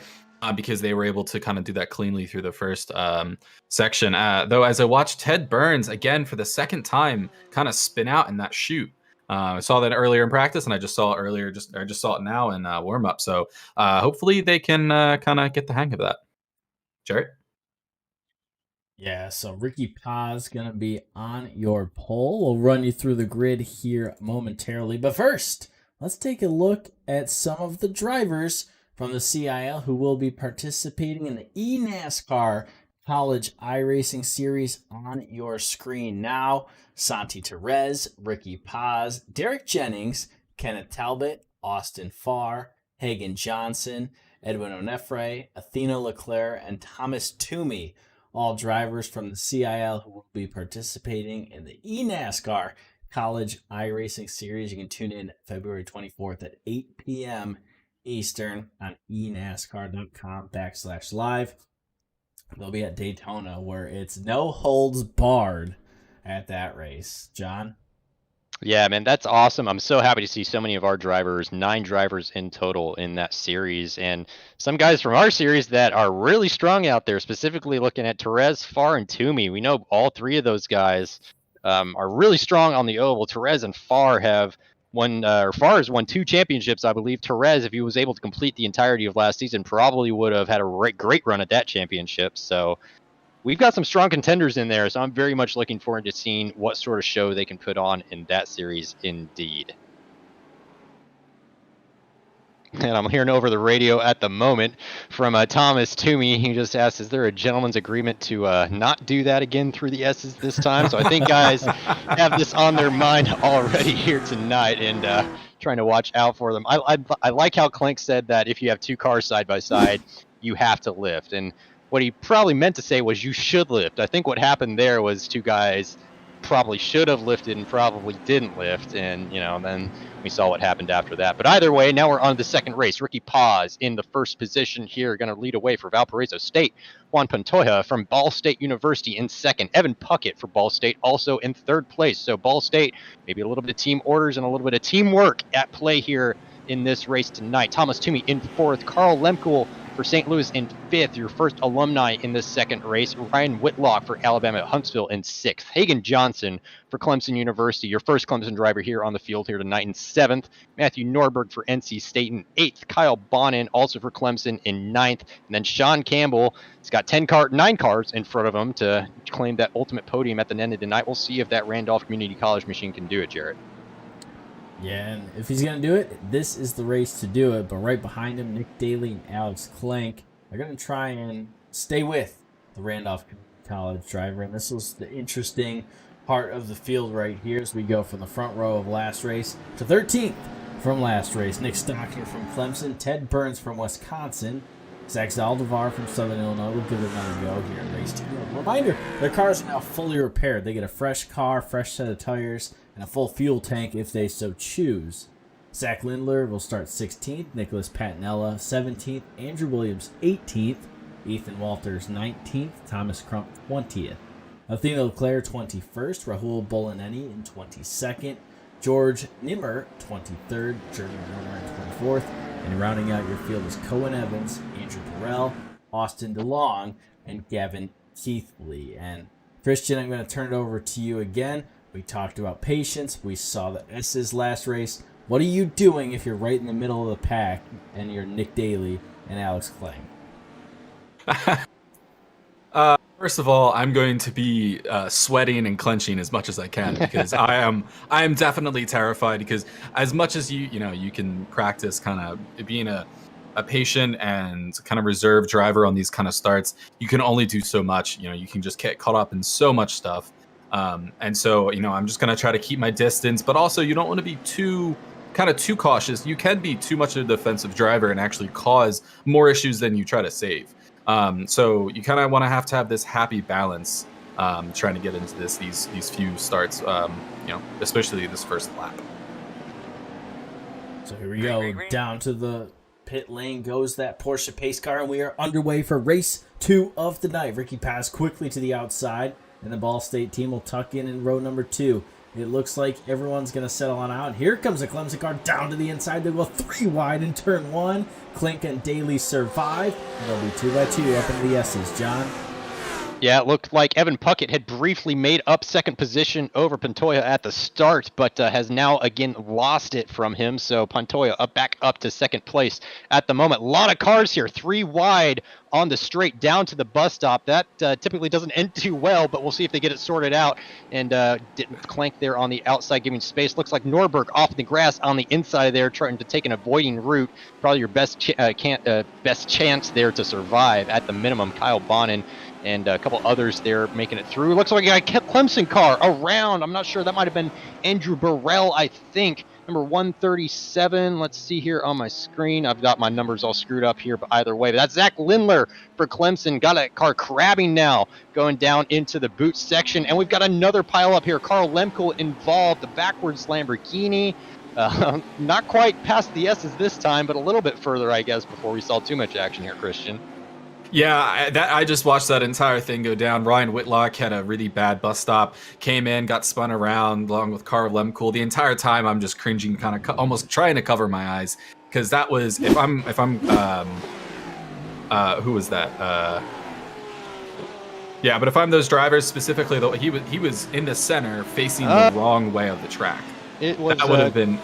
because they were able to kind of do that cleanly through the first section. Though, as I watched Ted Burns again for the second time, kind of spin out in that chute. I saw that earlier in practice, and I just saw it earlier. I just saw it now in warm up. So hopefully they can kind of get the hang of that. Jarrett? Yeah, so Ricky Paz going to be on your pole. We'll run you through the grid here momentarily. But first, let's take a look at some of the drivers from the CIL who will be participating in the eNASCAR College iRacing Series on your screen now. Santi Perez, Ricky Paz, Derek Jennings, Kenneth Talbot, Austin Farr, Hagen Johnson, Edwin Onefre, Athena Leclerc, and Thomas Toomey, all drivers from the CIL who will be participating in the eNASCAR College iRacing Series. You can tune in February 24th at 8 p.m. Eastern on enascar.com/live. They'll be at Daytona, where it's no holds barred at that race. John? Yeah, man, that's awesome. I'm so happy to see so many of our drivers, 9 drivers in total in that series, and some guys from our series that are really strong out there, specifically looking at Perez, Farr, and Toomey. We know all 3 of those guys are really strong on the oval. Perez and Farr have Farr has won 2 championships, I believe. Perez, if he was able to complete the entirety of last season, probably would have had a great run at that championship. So we've got some strong contenders in there, so I'm very much looking forward to seeing what sort of show they can put on in that series indeed. And I'm hearing over the radio at the moment from Thomas Toomey. He just asked, is there a gentleman's agreement to not do that again through the S's this time? So I think guys have this on their mind already here tonight and trying to watch out for them. I like how Clink said that if you have 2 cars side by side, you have to lift. And what he probably meant to say was you should lift. I think what happened there was 2 guys probably should have lifted and probably didn't lift, and then we saw what happened after that. But either way, now we're on to the second race. Ricky Paz in the first position here, going to lead away for Valparaiso State. Juan Pantoja from Ball State University in second. Evan Puckett for Ball State also in third place. So Ball State, maybe a little bit of team orders and a little bit of teamwork at play here in this race tonight. Thomas Toomey in fourth. Carl Lemke for St. Louis in fifth, your first alumni in this second race. Ryan Whitlock for Alabama at Huntsville in sixth. Hagen Johnson for Clemson University, your first Clemson driver here on the field here tonight in seventh. Matthew Norberg for NC State in eighth. Kyle Bonin also for Clemson in ninth. And then Sean Campbell, he's got 9 cars in front of him to claim that ultimate podium at the end of the night. We'll see if that Randolph Community College machine can do it, Jarrett. Yeah, and if he's going to do it, this is the race to do it. But right behind him, Nick Daly and Alex Clank are going to try and stay with the Randolph College driver. And this was the interesting part of the field right here as we go from the front row of last race to 13th from last race. Nick Stockton from Clemson, Ted Burns from Wisconsin, Zach Zaldivar from Southern Illinois. We'll give it another go here in race 2. Reminder, their cars are now fully repaired. They get a fresh car, fresh set of tires, and a full fuel tank if they so choose. Zach Lindler will start 16th, Nicholas Patinella 17th, Andrew Williams 18th, Ethan Walters 19th, Thomas Crump 20th, Athena Leclerc 21st, Rahul Bolaneni in 22nd, George Nimmer 23rd, Jeremy Warner in 24th, and rounding out your field is Cohen Evans, Andrew Burrell, Austin DeLong, and Gavin Keithley. And Christian, I'm going to turn it over to you again. We talked about patience. We saw the S's last race. What are you doing if you're right in the middle of the pack and you're Nick Daly and Alex Clang? First of all, I'm going to be sweating and clenching as much as I can because I am definitely terrified. Because as much as you can practice kind of being a patient and kind of reserved driver on these kind of starts, you can only do so much. You can just get caught up in so much stuff. And so, I'm just going to try to keep my distance, but also you don't want to be too cautious. You can be too much of a defensive driver and actually cause more issues than you try to save. So you kind of want to have this happy balance, trying to get into these few starts, especially this first lap. So here we go. Down to the pit lane goes that Porsche pace car, and we are underway for race 2 of the night. Ricky Paz quickly to the outside, and the Ball State team will tuck in row number 2. It looks like everyone's going to settle on out. Here comes the Clemson car down to the inside. They go 3 wide in turn 1. Clink and Daly survive. And they'll be 2 by 2 up into the S's. John? Yeah, it looked like Evan Puckett had briefly made up second position over Pantoja at the start, but has now again lost it from him. So Pantoja back up to second place at the moment. A lot of cars here, 3 wide on the straight down to the bus stop. That typically doesn't end too well, but we'll see if they get it sorted out. And Clank there on the outside giving space. Looks like Norberg off the grass on the inside there, trying to take an avoiding route. Probably your best chance there to survive at the minimum. Kyle Bonin and a couple others there making it through. Looks like a Clemson car around. I'm not sure. That might have been Andrew Burrell, I think. Number 137. Let's see here on my screen. I've got my numbers all screwed up here, but either way. But that's Zach Lindler for Clemson. Got a car crabbing now, going down into the boot section. And we've got another pile up here. Carl Lemko involved, the backwards Lamborghini. Not quite past the S's this time, but a little bit further, I guess, before we saw too much action here, Christian. Yeah, I just watched that entire thing go down. Ryan Whitlock had a really bad bus stop, came in, got spun around along with Carl Lemkool. The entire time I'm just cringing, kind of almost trying to cover my eyes, because that was who was that? Yeah, but if I'm those drivers specifically, though, he was in the center facing the wrong way of the track. It was that would have been.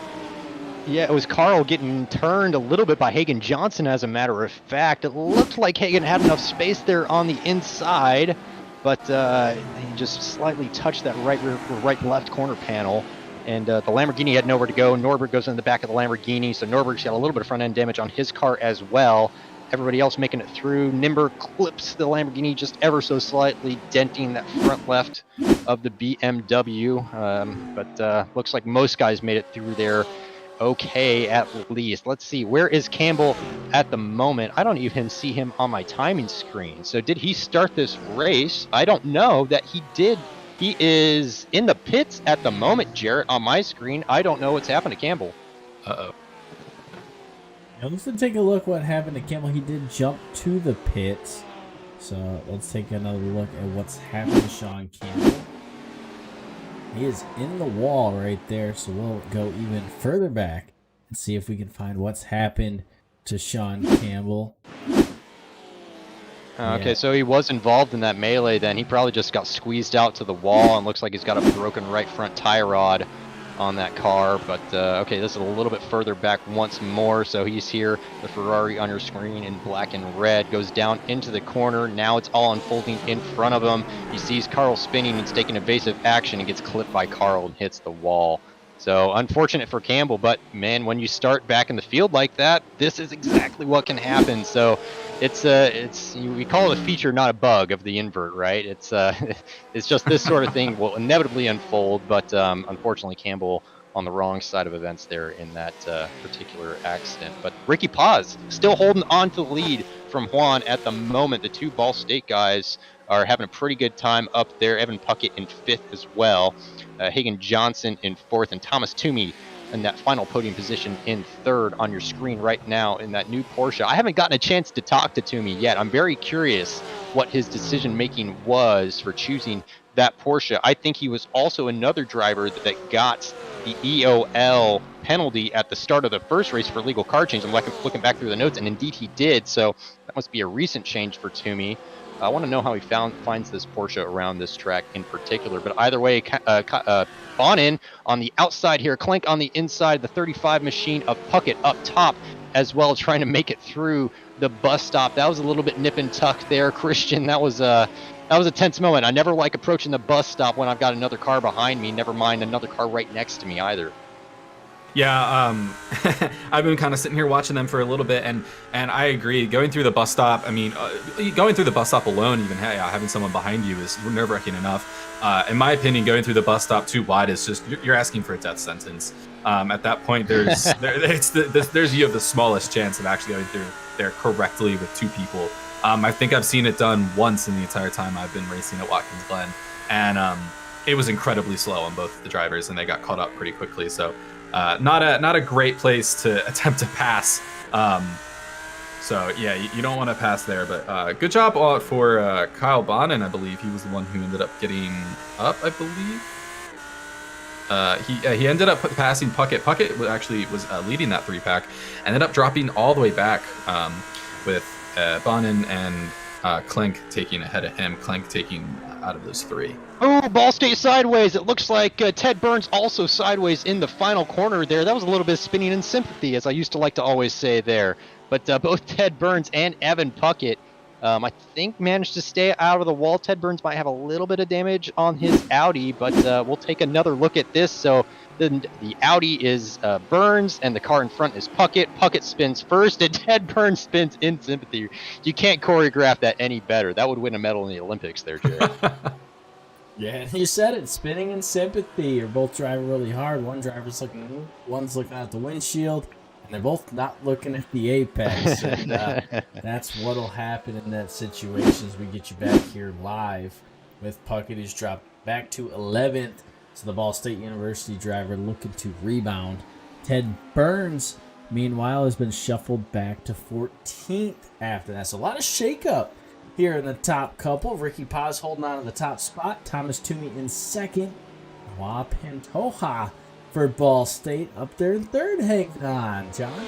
Yeah, it was Carl getting turned a little bit by Hagen Johnson, as a matter of fact. It looked like Hagen had enough space there on the inside, but he just slightly touched that right-left corner panel, and the Lamborghini had nowhere to go. Norbert goes in the back of the Lamborghini, so Norbert's got a little bit of front-end damage on his car as well. Everybody else making it through. Nimber clips the Lamborghini just ever so slightly, denting that front left of the BMW, but looks like most guys made it through there okay, at least. Let's see, where is Campbell at the moment? I don't even see him on my timing screen. So did he start this race? I don't know that he did. He is in the pits at the moment, Jarrett, on my screen. I don't know what's happened to Campbell. Uh-oh. Now let's take a look what happened to Campbell. He did jump to the pits. So let's take another look at what's happened to Sean Campbell. He is in the wall right there, so we'll go even further back and see if we can find what's happened to Sean Campbell. Okay, so he was involved in that melee then. He probably just got squeezed out to the wall, and looks like he's got a broken right front tie rod on that car. But okay, this is a little bit further back once more. So he's here, the Ferrari on your screen in black and red, goes down into the corner. Now it's all unfolding in front of him. He sees Carl spinning and taking evasive action and gets clipped by Carl and hits the wall. So unfortunate for Campbell, but man, when you start back in the field like that, this is exactly what can happen. So we call it a feature, not a bug of the invert, right? It's just this sort of thing will inevitably unfold, but unfortunately Campbell on the wrong side of events there in that particular accident. But Ricky Paz still holding on to the lead from Juan at the moment. The two Ball State guys are having a pretty good time up there. Evan Puckett in 5th as well. Hagen Johnson in 4th, and Thomas Toomey in that final podium position in 3rd on your screen right now in that new Porsche. I haven't gotten a chance to talk to Toomey yet. I'm very curious what his decision making was for choosing that Porsche. I think he was also another driver that got the EOL penalty at the start of the first race for illegal car change. I'm looking back through the notes, and indeed he did. So that must be a recent change for Toomey. I want to know how he finds this Porsche around this track in particular. But either way, Bonin on the outside here, Clank on the inside, the 35 machine of Puckett up top, as well as trying to make it through the bus stop. That was a little bit nip and tuck there, Christian. That was a tense moment. I never like approaching the bus stop when I've got another car behind me, never mind another car right next to me either. Yeah, I've been kind of sitting here watching them for a little bit, and I agree. Going through the bus stop, I mean, going through the bus stop alone, even having someone behind you is nerve-wracking enough. In my opinion, going through the bus stop too wide is just you're asking for a death sentence. At that point, you have the smallest chance of actually going through there correctly with two people. I think I've seen it done once in the entire time I've been racing at Watkins Glen, and it was incredibly slow on both the drivers, and they got caught up pretty quickly. So. Not a great place to attempt to pass. So yeah, you don't want to pass there. But good job for Kyle Bonin. I believe he was the one who ended up getting up. I believe he ended up passing Puckett. Puckett was leading that 3-pack. Ended up dropping all the way back with Bonin and Clank taking ahead of him. Clank taking out of those 3. Oh, Ball State sideways. It looks like Ted Burns also sideways in the final corner there. That was a little bit of spinning in sympathy, as I used to like to always say there. But both Ted Burns and Evan Puckett I think managed to stay out of the wall. Ted Burns might have a little bit of damage on his Audi, but we'll take another look at this. So the Audi is Burns, and the car in front is Puckett. Puckett spins first, and Ted Burns spins in sympathy. You can't choreograph that any better. That would win a medal in the Olympics there, Jared. Yeah, you said it. Spinning in sympathy. You're both driving really hard. One's looking at the windshield, and they're both not looking at the apex. And that's what'll happen in that situation as we get you back here live with Puckett, who's dropped back to 11th. So the Ball State University driver looking to rebound. Ted Burns, meanwhile, has been shuffled back to 14th after that. So a lot of shakeup here in the top couple. Ricky Paz holding on to the top spot. Thomas Toomey in second. Noah Pantoja for Ball State up there in third. Hanging on, John.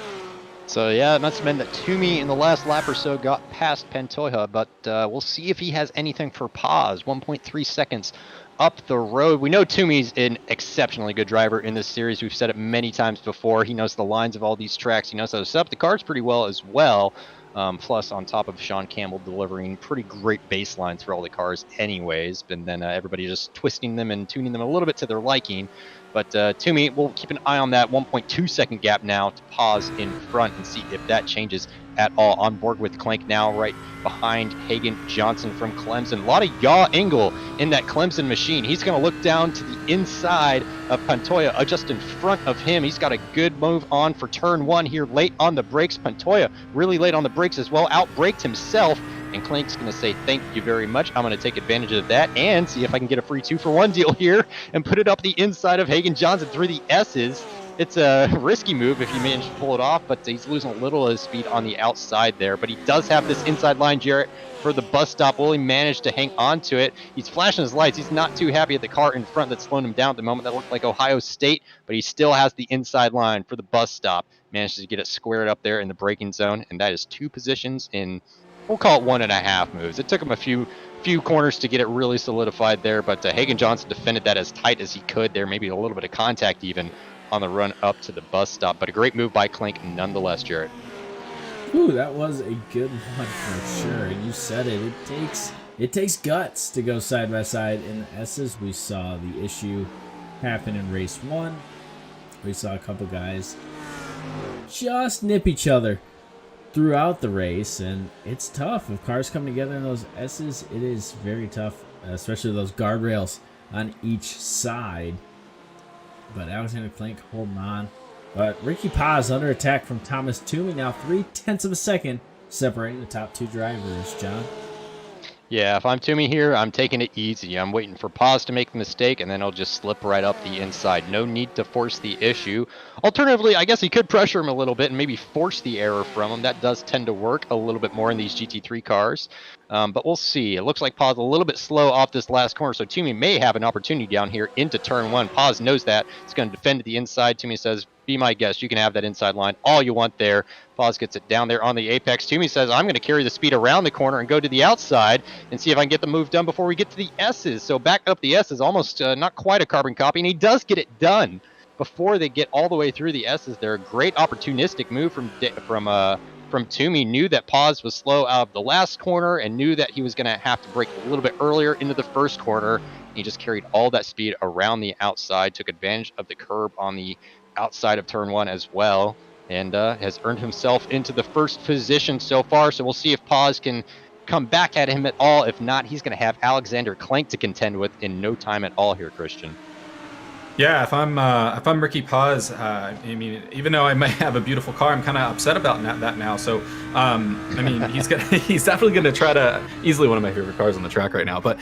So yeah, it must have been that Toomey in the last lap or so got past Pantoja, but we'll see if he has anything for Paz. 1.3 seconds up the road. We know Toomey's an exceptionally good driver in this series. We've said it many times before. He knows the lines of all these tracks. He knows how to set up the cars pretty well as well. Plus, on top of Sean Campbell delivering pretty great baselines for all the cars anyways, and then everybody just twisting them and tuning them a little bit to their liking. But Toomey, we'll keep an eye on that 1.2 second gap now to Paz in front and see if that changes at all. On board with Clank now, right behind Hagen Johnson from Clemson. A lot of yaw angle in that Clemson machine. He's going to look down to the inside of Pantoja, just in front of him. He's got a good move on for turn one here, late on the brakes. Pantoja really late on the brakes as well, out-braked himself. And Clank's going to say, thank you very much. I'm going to take advantage of that and see if I can get a free 2-for-1 deal here and put it up the inside of Hagen Johnson through the S's. It's a risky move if he manages to pull it off, but he's losing a little of his speed on the outside there. But he does have this inside line, Jarrett, for the bus stop. Will he manage to hang on to it? He's flashing his lights. He's not too happy at the car in front that's slowing him down at the moment. That looked like Ohio State, but he still has the inside line for the bus stop. Manages to get it squared up there in the braking zone, and that is 2 positions in, we'll call it 1.5 moves. It took him a few corners to get it really solidified there, but Hagen Johnson defended that as tight as he could there, maybe a little bit of contact even on the run up to the bus stop. But a great move by Clank nonetheless, Jarrett. Ooh, that was a good one for sure. And you said it. It takes guts to go side by side in the S's. We saw the issue happen in race 1. We saw a couple guys just nip each other throughout the race, and it's tough. If cars come together in those S's, it is very tough, especially those guardrails on each side. But Alexander Clank holding on. But Ricky Paz under attack from Thomas Toomey, now 0.3 of a second separating the top 2 drivers, John. Yeah, if I'm Toomey here, I'm taking it easy. I'm waiting for Paz to make the mistake, and then I'll just slip right up the inside. No need to force the issue. Alternatively, I guess he could pressure him a little bit and maybe force the error from him. That does tend to work a little bit more in these GT3 cars. But we'll see. It looks like Paz a little bit slow off this last corner, so Toomey may have an opportunity down here into turn 1. Paz knows that. He's going to defend to the inside. Toomey says, be my guest. You can have that inside line all you want there. Paz gets it down there on the apex. Toomey says, I'm going to carry the speed around the corner and go to the outside and see if I can get the move done before we get to the S's. So back up the S's, almost not quite a carbon copy, and he does get it done before they get all the way through the S's. They're a great opportunistic move from Toomey. Knew that Paz was slow out of the last corner and knew that he was going to have to brake a little bit earlier into the first corner. He just carried all that speed around the outside, took advantage of the curb on the outside of turn 1 as well, and has earned himself into the first position so far. So we'll see if Paz can come back at him at all. If not, he's going to have Alexander Clank to contend with in no time at all here, Christian. Yeah, if I'm Ricky Paz, I mean, even though I might have a beautiful car, I'm kind of upset about that now. So, I mean, he's definitely going to try to, easily one of my favorite cars on the track right now. But,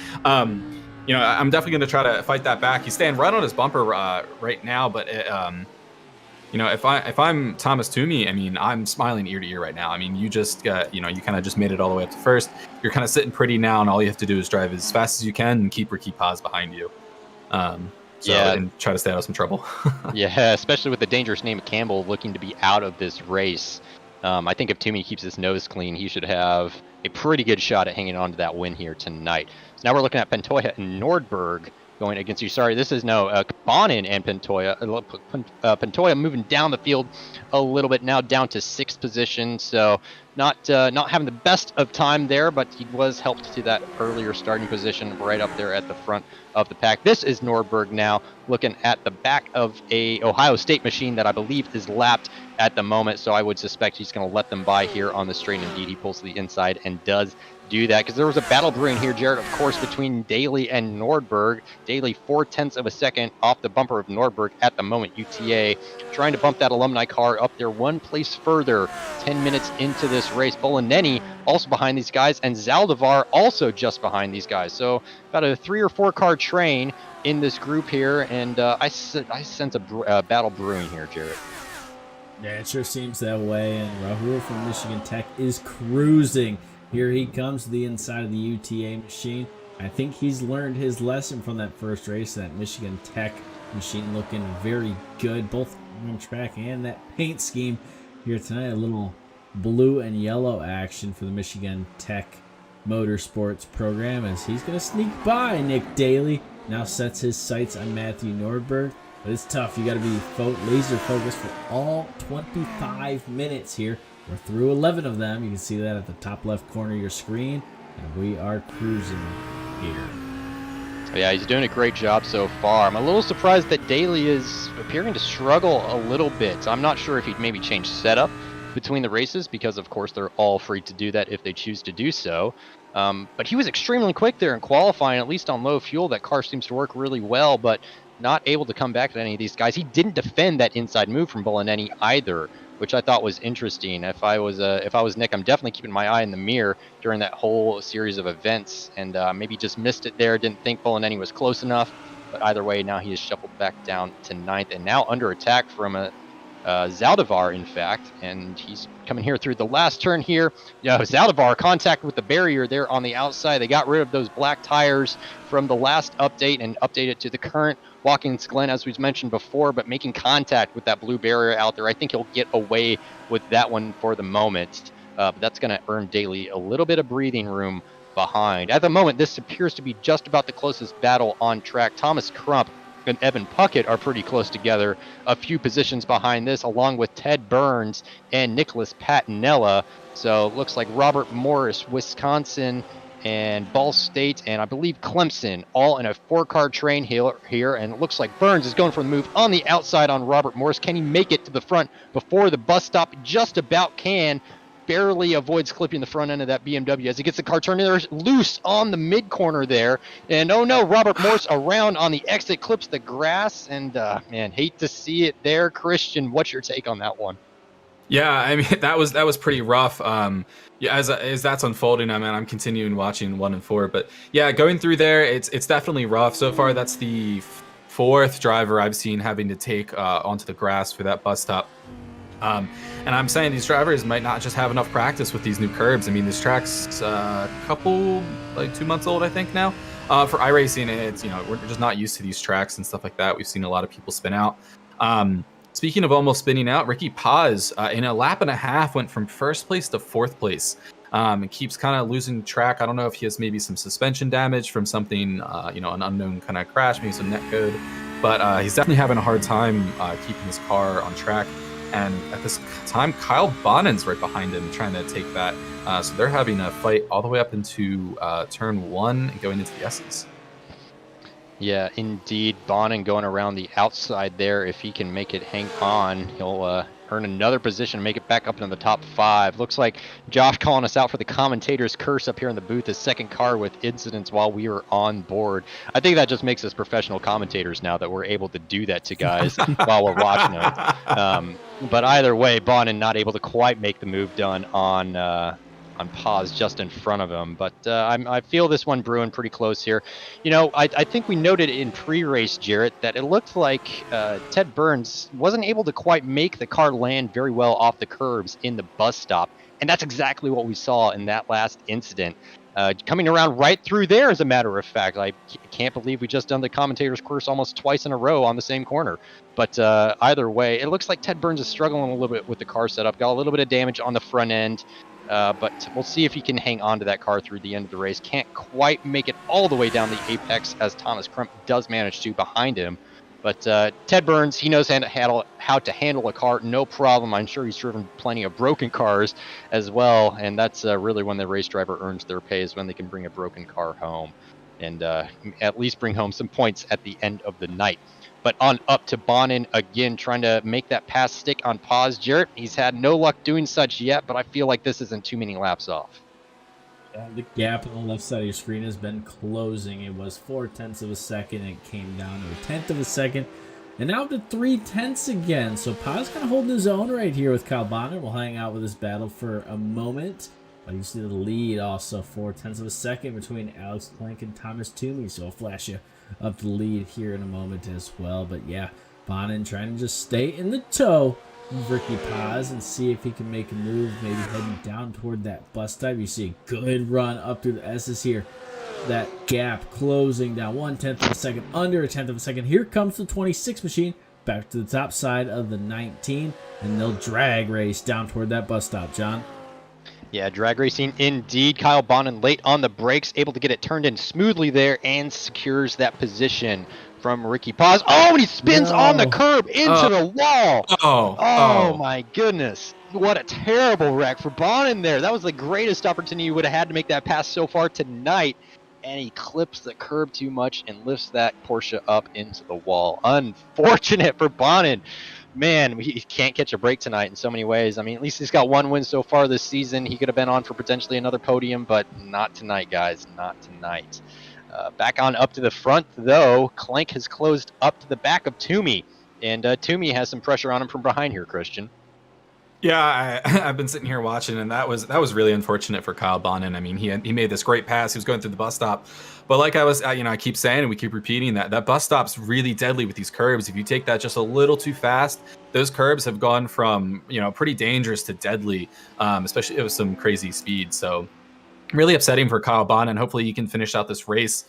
you know, I'm definitely going to try to fight that back. He's staying right on his bumper right now, but you know, if I'm Thomas Toomey, I mean, I'm smiling ear to ear right now. I mean, you just got, you know, you kind of just made it all the way up to first. You're kind of sitting pretty now, and all you have to do is drive as fast as you can and keep Ricky Paz behind you. And try to stay out of some trouble. Yeah, especially with the dangerous name of Campbell looking to be out of this race. I think if Toomey keeps his nose clean, he should have a pretty good shot at hanging on to that win here tonight. So now we're looking at Pantoja and Nordberg going against you. Sorry, this is Bonin and Pantoja. Pantoja moving down the field a little bit now, down to 6th position. So not having the best of time there, but he was helped to that earlier starting position right up there at the front of the pack. This is Nordberg now, looking at the back of a Ohio State machine that I believe is lapped at the moment. So I would suspect he's going to let them by here on the straight. Indeed, he pulls to the inside and does do that, because there was a battle brewing here, Jared, of course, between Daly and Nordberg. Daly 0.4 of a second off the bumper of Nordberg at the moment. UTA trying to bump that alumni car up there one place further 10 minutes into this race. Bolineni also behind these guys, and Zaldivar also just behind these guys. So about a 3 or 4 car train in this group here, and I sense a battle brewing here, Jared. Yeah, it sure seems that way, and Rahul from Michigan Tech is cruising. Here he comes to the inside of the UTA machine. I think he's learned his lesson from that first race. That Michigan Tech machine looking very good, both on track and that paint scheme here tonight. A little blue and yellow action for the Michigan Tech Motorsports program, as he's going to sneak by Nick Daly. Now sets his sights on Matthew Nordberg. But it's tough. You got to be laser focused for all 25 minutes here. We're through 11 of them. You can see that at the top left corner of your screen. And we are cruising here. Yeah, he's doing a great job so far. I'm a little surprised that Daly is appearing to struggle a little bit. I'm not sure if he'd maybe change setup between the races, because of course they're all free to do that if they choose to do so. But he was extremely quick there in qualifying, at least on low fuel. That car seems to work really well, but not able to come back at any of these guys. He didn't defend that inside move from Bolineni either, which I thought was interesting. If I was Nick, I'm definitely keeping my eye in the mirror during that whole series of events, and maybe just missed it there. Didn't think Bolineni was close enough, but either way, now he is shuffled back down to 9th, and now under attack from a Zaldivar, in fact, and he's coming here through the last turn here. Zaldivar contact with the barrier there on the outside. They got rid of those black tires from the last update and updated to the current Watkins Glen, as we've mentioned before, but making contact with that blue barrier out there. I think he'll get away with that one for the moment, but that's going to earn Daly a little bit of breathing room behind. At the moment, this appears to be just about the closest battle on track. Thomas Crump and Evan Puckett are pretty close together, a few positions behind this, along with Ted Burns and Nicholas Patinella. So it looks like Robert Morris, Wisconsin, and Ball State, and I believe Clemson, all in a 4-car train here. And it looks like Burns is going for the move on the outside on Robert Morris. Can he make it to the front before the bus stop? Just about can. Barely avoids clipping the front end of that BMW as he gets the car turned there loose on the mid corner there. And oh no, Robert Morse around on the exit, clips the grass, and man, hate to see it there. Christian, what's your take on that one? Yeah, I mean that was pretty rough. Yeah, as that's unfolding, I mean I'm continuing watching 1 and 4, but yeah, going through there, it's definitely rough so far. That's the 4th driver I've seen having to take onto the grass for that bus stop. And I'm saying these drivers might not just have enough practice with these new curbs. I mean, this track's a couple, like 2 months old, I think now. For iRacing, it's, we're just not used to these tracks and stuff like that. We've seen a lot of people spin out. Speaking of almost spinning out, Ricky Paz, in a lap and a half, went from 1st place to 4th place. And keeps kind of losing track. I don't know if he has maybe some suspension damage from something, an unknown kind of crash, maybe some net code. But he's definitely having a hard time keeping his car on track. And at this time, Kyle Bonin's right behind him trying to take that. So they're having a fight all the way up into turn 1 and going into the S's. Yeah, indeed. Bonin going around the outside there. If he can make it hang on, he'll earn another position and make it back up into the top 5. Looks like Josh calling us out for the commentator's curse up here in the booth. His 2nd car with incidents while we were on board. I think that just makes us professional commentators now that we're able to do that to guys while we're watching them. But either way, Bonin not able to quite make the move done on Paz just in front of him. But I feel this one brewing pretty close here. I think we noted in pre-race, Jarrett, that it looked like Ted Burns wasn't able to quite make the car land very well off the curbs in the bus stop. And that's exactly what we saw in that last incident. Coming around right through there, as a matter of fact. I can't believe we just done the commentator's course almost twice in a row on the same corner. But either way, it looks like Ted Burns is struggling a little bit with the car setup. Got a little bit of damage on the front end. But we'll see if he can hang on to that car through the end of the race. Can't quite make it all the way down the apex as Thomas Crump does manage to behind him. But Ted Burns, he knows how to handle a car, no problem. I'm sure he's driven plenty of broken cars as well. And that's really when the race driver earns their pay, is when they can bring a broken car home and at least bring home some points at the end of the night. But on up to Bonin again, trying to make that pass stick on pause. Jarrett, he's had no luck doing such yet, but I feel like this isn't too many laps off. The gap on the left side of your screen has been closing. It was 0.4 of a second. And it came down to 1/10 of a second. And now to 0.3 again. So Paz kind of holding his own right here with Kyle Bonner. We'll hang out with this battle for a moment. But you see the lead also 0.4 of a second between Alex Plank and Thomas Toomey. So I'll flash you up the lead here in a moment as well. But yeah, Bonin trying to just stay in the toe of Ricky Paz and see if he can make a move, maybe heading down toward that bus stop. You see a good run up through the S's here. That gap closing down 1/10 of a second, under 1/10 of a second. Here comes the 26 machine back to the top side of the 19, and they'll drag race down toward that bus stop, John. Yeah, drag racing indeed. Kyle Bonin late on the brakes, able to get it turned in smoothly there and secures that position from Ricky Paz. Oh, and he spins on the curb into the wall. Oh, my goodness. What a terrible wreck for Bonin there. That was the greatest opportunity you would have had to make that pass so far tonight. And he clips the curb too much and lifts that Porsche up into the wall. Unfortunate for Bonin. Man, he can't catch a break tonight in so many ways. I mean, at least he's got one win so far this season. He could have been on for potentially another podium, but not tonight, guys. Not tonight. Back on up to the front, though. Clank has closed up to the back of Toomey. And Toomey has some pressure on him from behind here, Christian. Yeah, I've been sitting here watching, and that was really unfortunate for Kyle Bonin. I mean, he made this great pass. He was going through the bus stop, but like I keep saying, and we keep repeating that bus stop's really deadly with these curbs. If you take that just a little too fast, those curbs have gone from pretty dangerous to deadly, especially with some crazy speed. So really upsetting for Kyle Bonin. Hopefully he can finish out this race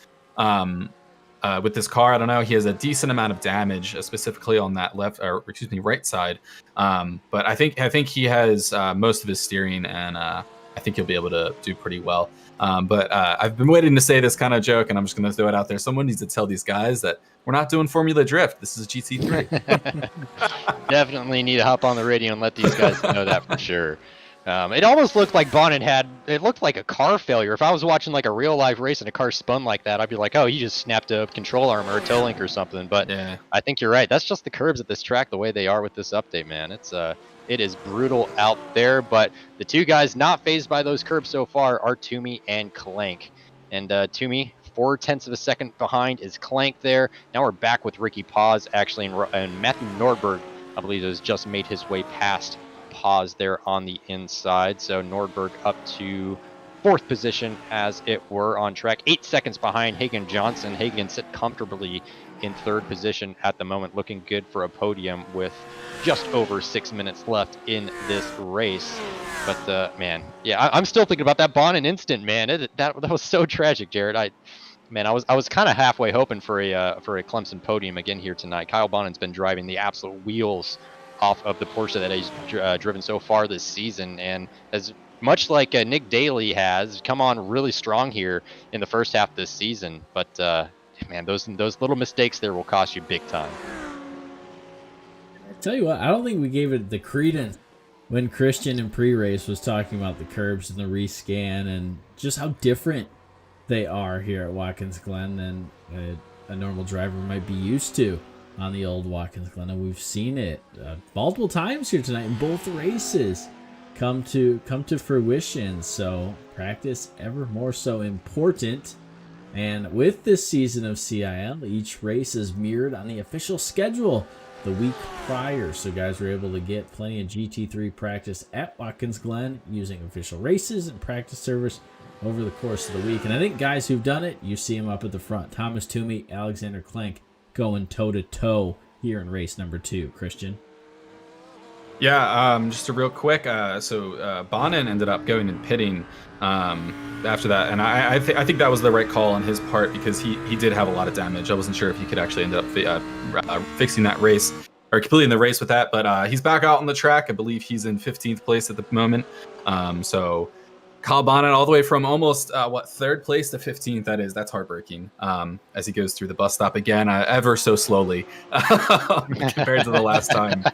with this car. I don't know. He has a decent amount of damage, specifically on that right side. But I think he has most of his steering, and I think he'll be able to do pretty well. But I've been waiting to say this kind of joke, and I'm just going to throw it out there. Someone needs to tell these guys that we're not doing Formula Drift. This is GT3. Definitely need to hop on the radio and let these guys know that for sure. It almost looked like Bonin it looked like a car failure. If I was watching like a real live race and a car spun like that, I'd be like, oh, he just snapped a control arm or a toe link or something. But yeah. I think you're right. That's just the curbs at this track, the way they are with this update, man. It is brutal out there, but the two guys not fazed by those curbs so far are Toomey and Clank. And Toomey, 0.4 of a second behind is Clank there. Now we're back with Ricky Paz, actually, and Matthew Nordberg, I believe, has just made his way past Paz there on the inside. So Nordberg up to 4th position, as it were, on track. 8 seconds behind Hagen Johnson. Hagen sit comfortably in 3rd position at the moment, looking good for a podium with just over 6 minutes left in this race. But man, yeah, I'm still thinking about that Bonin instant, man. That was so tragic, Jared. I was kind of halfway hoping for a Clemson podium again here tonight. Kyle Bonin's been driving the absolute wheels off of the Porsche that he's driven so far this season, and as much like Nick Daly has come on really strong here in the first half of this season. But man, those little mistakes there will cost you big time. I tell you what, I don't think we gave it the credence when Christian in pre-race was talking about the curbs and the rescan and just how different they are here at Watkins Glen than a normal driver might be used to on the old Watkins Glen. And we've seen it multiple times here tonight in both races come to fruition. So practice ever more so important. And with this season of CIL, each race is mirrored on the official schedule the week prior. So guys were able to get plenty of GT3 practice at Watkins Glen using official races and practice servers over the course of the week. And I think guys who've done it, you see them up at the front. Thomas Toomey, Alexander Clank going toe-to-toe here in race number 2. Christian? Yeah, just a real quick. So Bonin ended up going and pitting after that, and I think that was the right call on his part because he did have a lot of damage. I wasn't sure if he could actually end up fixing that race. or completing the race with that. But he's back out on the track. I believe he's in 15th place at the moment. So Kyle Bonnet all the way from almost third place to 15th. That's heartbreaking. As he goes through the bus stop again, ever so slowly compared to the last time.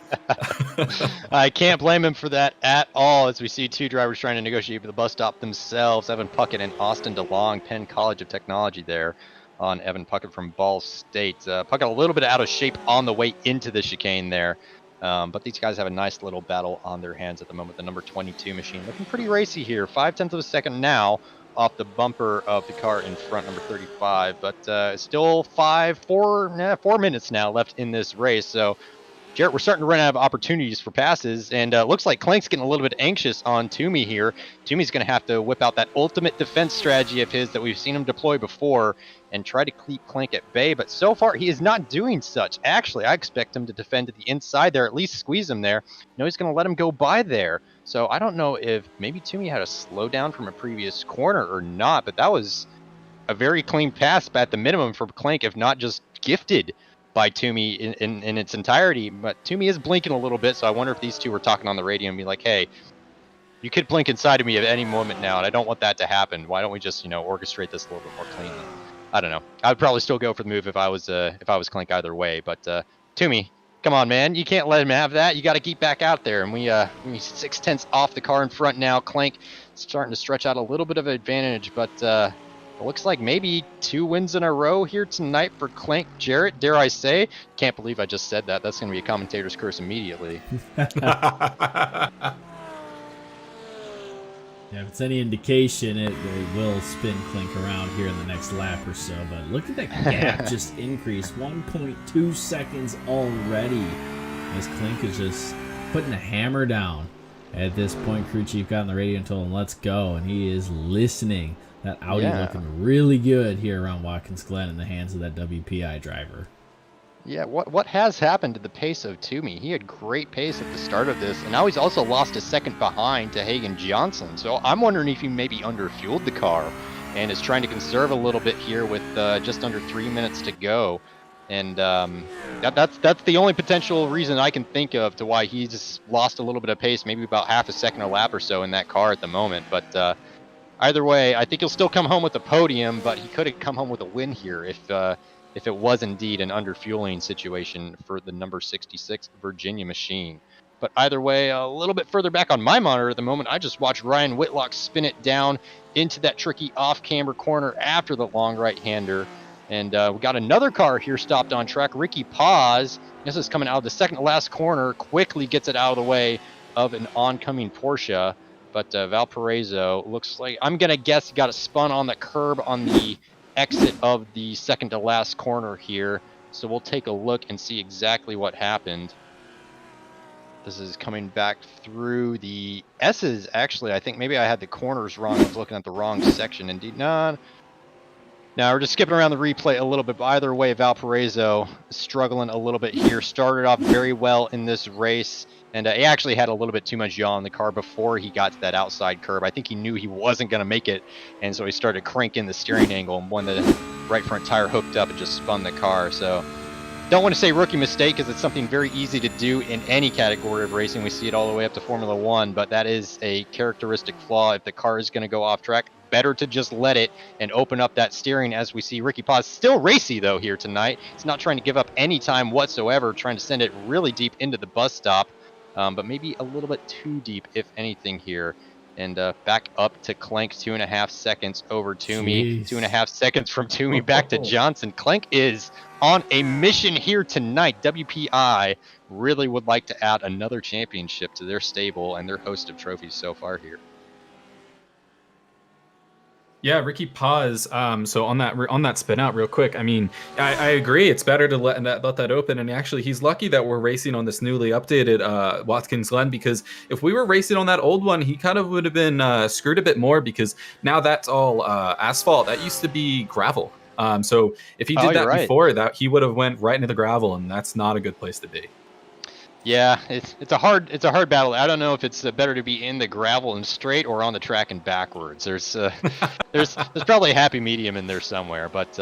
I can't blame him for that at all, as we see two drivers trying to negotiate for the bus stop themselves. Evan Puckett and Austin DeLong, Penn College of Technology there on Evan Puckett from Ball State. Puckett a little bit out of shape on the way into the chicane there. But these guys have a nice little battle on their hands at the moment. The number 22 machine looking pretty racy here. 0.5 of a second now off the bumper of the car in front, number 35. But still 4 minutes now left in this race. So Jarrett, we're starting to run out of opportunities for passes, and looks like Clank's getting a little bit anxious on Toomey here. Toomey's going to have to whip out that ultimate defense strategy of his that we've seen him deploy before and try to keep Clank at bay, but so far he is not doing such. Actually, I expect him to defend to the inside there, at least squeeze him there. No, he's going to let him go by there. So I don't know if maybe Toomey had a slowdown from a previous corner or not, but that was a very clean pass, but at the minimum for Clank, if not just gifted by Toomey in its entirety. But Toomey is blinking a little bit, so I wonder if these two were talking on the radio and be like, hey, you could blink inside of me at any moment now, and I don't want that to happen. Why don't we just, orchestrate this a little bit more cleanly? I don't know. I would probably still go for the move if I was Clank either way. But Toomey, come on, man. You can't let him have that. You got to keep back out there. And we 0.6 off the car in front now. Clank starting to stretch out a little bit of advantage, but it looks like maybe 2 wins in a row here tonight for Clank. Jarrett, dare I say? Can't believe I just said that. That's going to be a commentator's curse immediately. Yeah, if it's any indication, it will spin Clink around here in the next lap or so. But look at that gap just increase. 1.2 seconds already as Clink is just putting the hammer down. At this point, crew chief got on the radio and told him, let's go. And he is listening. That Audi looking really good here around Watkins Glen in the hands of that WPI driver. Yeah, what has happened to the pace of Toomey? He had great pace at the start of this, and now he's also lost a second behind to Hagen Johnson. So I'm wondering if he maybe underfueled the car and is trying to conserve a little bit here with just under 3 minutes to go. And that's the only potential reason I can think of to why he's lost a little bit of pace, maybe about half a second a lap or so in that car at the moment. But either way, I think he'll still come home with a podium, but he could have come home with a win here if it was indeed an underfueling situation for the number 66 Virginia machine. But either way, a little bit further back on my monitor at the moment, I just watched Ryan Whitlock spin it down into that tricky off-camber corner after the long right-hander. And we got another car here stopped on track. Ricky Paz, this is coming out of the second to last corner, quickly gets it out of the way of an oncoming Porsche. But Valparaiso looks like, I'm going to guess he got it spun on the curb on the exit of the second to last corner here. So we'll take a look and see exactly what happened. This is coming back through the S's, actually. I think maybe I had the corners wrong. I was looking at the wrong section. Indeed, no. Now we're just skipping around the replay a little bit, but either way, Valparaiso is struggling a little bit here. Started off very well in this race, and he actually had a little bit too much yaw in the car before he got to that outside curb. I think he knew he wasn't going to make it, and so he started cranking the steering angle and when the right front tire hooked up and just spun the car. So don't want to say rookie mistake because it's something very easy to do in any category of racing. We see it all the way up to Formula One, but that is a characteristic flaw. If the car is going to go off track, better to just let it and open up that steering. As we see Ricky Paz still racy though here tonight. He's not trying to give up any time whatsoever, trying to send it really deep into the bus stop, but maybe a little bit too deep if anything here. And back up to Clank, 2.5 seconds over Toomey. Jeez. 2.5 seconds from Toomey back to Johnson. Clank is on a mission here tonight. WPI really would like to add another championship to their stable and their host of trophies so far here. Yeah, Ricky Paz. So on that spin out real quick, I mean, I agree. It's better to let that open. And actually, he's lucky that we're racing on this newly updated Watkins Glen, because if we were racing on that old one, he kind of would have been screwed a bit more, because now that's all asphalt. That used to be gravel. So if he did that before, that he would have went right into the gravel, and that's not a good place to be. Yeah, it's a hard battle. I don't know if it's better to be in the gravel and straight or on the track and backwards. There's probably a happy medium in there somewhere. But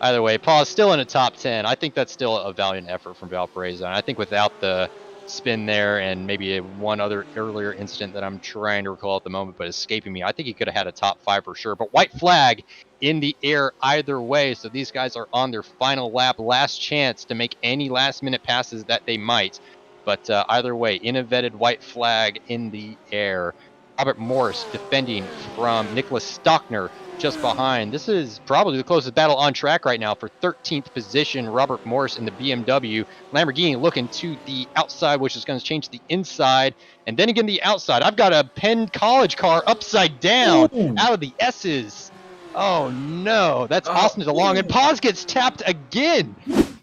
Either way, Paul's still in a top 10. I think that's still a valiant effort from Valparaiso. And I think without the spin there and maybe one other earlier incident that I'm trying to recall at the moment, but escaping me, I think he could have had a top 5 for sure. But white flag in the air either way. So these guys are on their final lap, last chance to make any last minute passes that they might. But either way, InnoVetted white flag in the air. Robert Morris defending from Nicholas Stockner just behind. This is probably the closest battle on track right now for 13th position. Robert Morris in the BMW. Lamborghini looking to the outside, which is going to change to the inside. And then again, the outside. I've got a Penn College car upside down out of the S's. Oh, no. That's Austin DeLong. And Paz gets tapped again.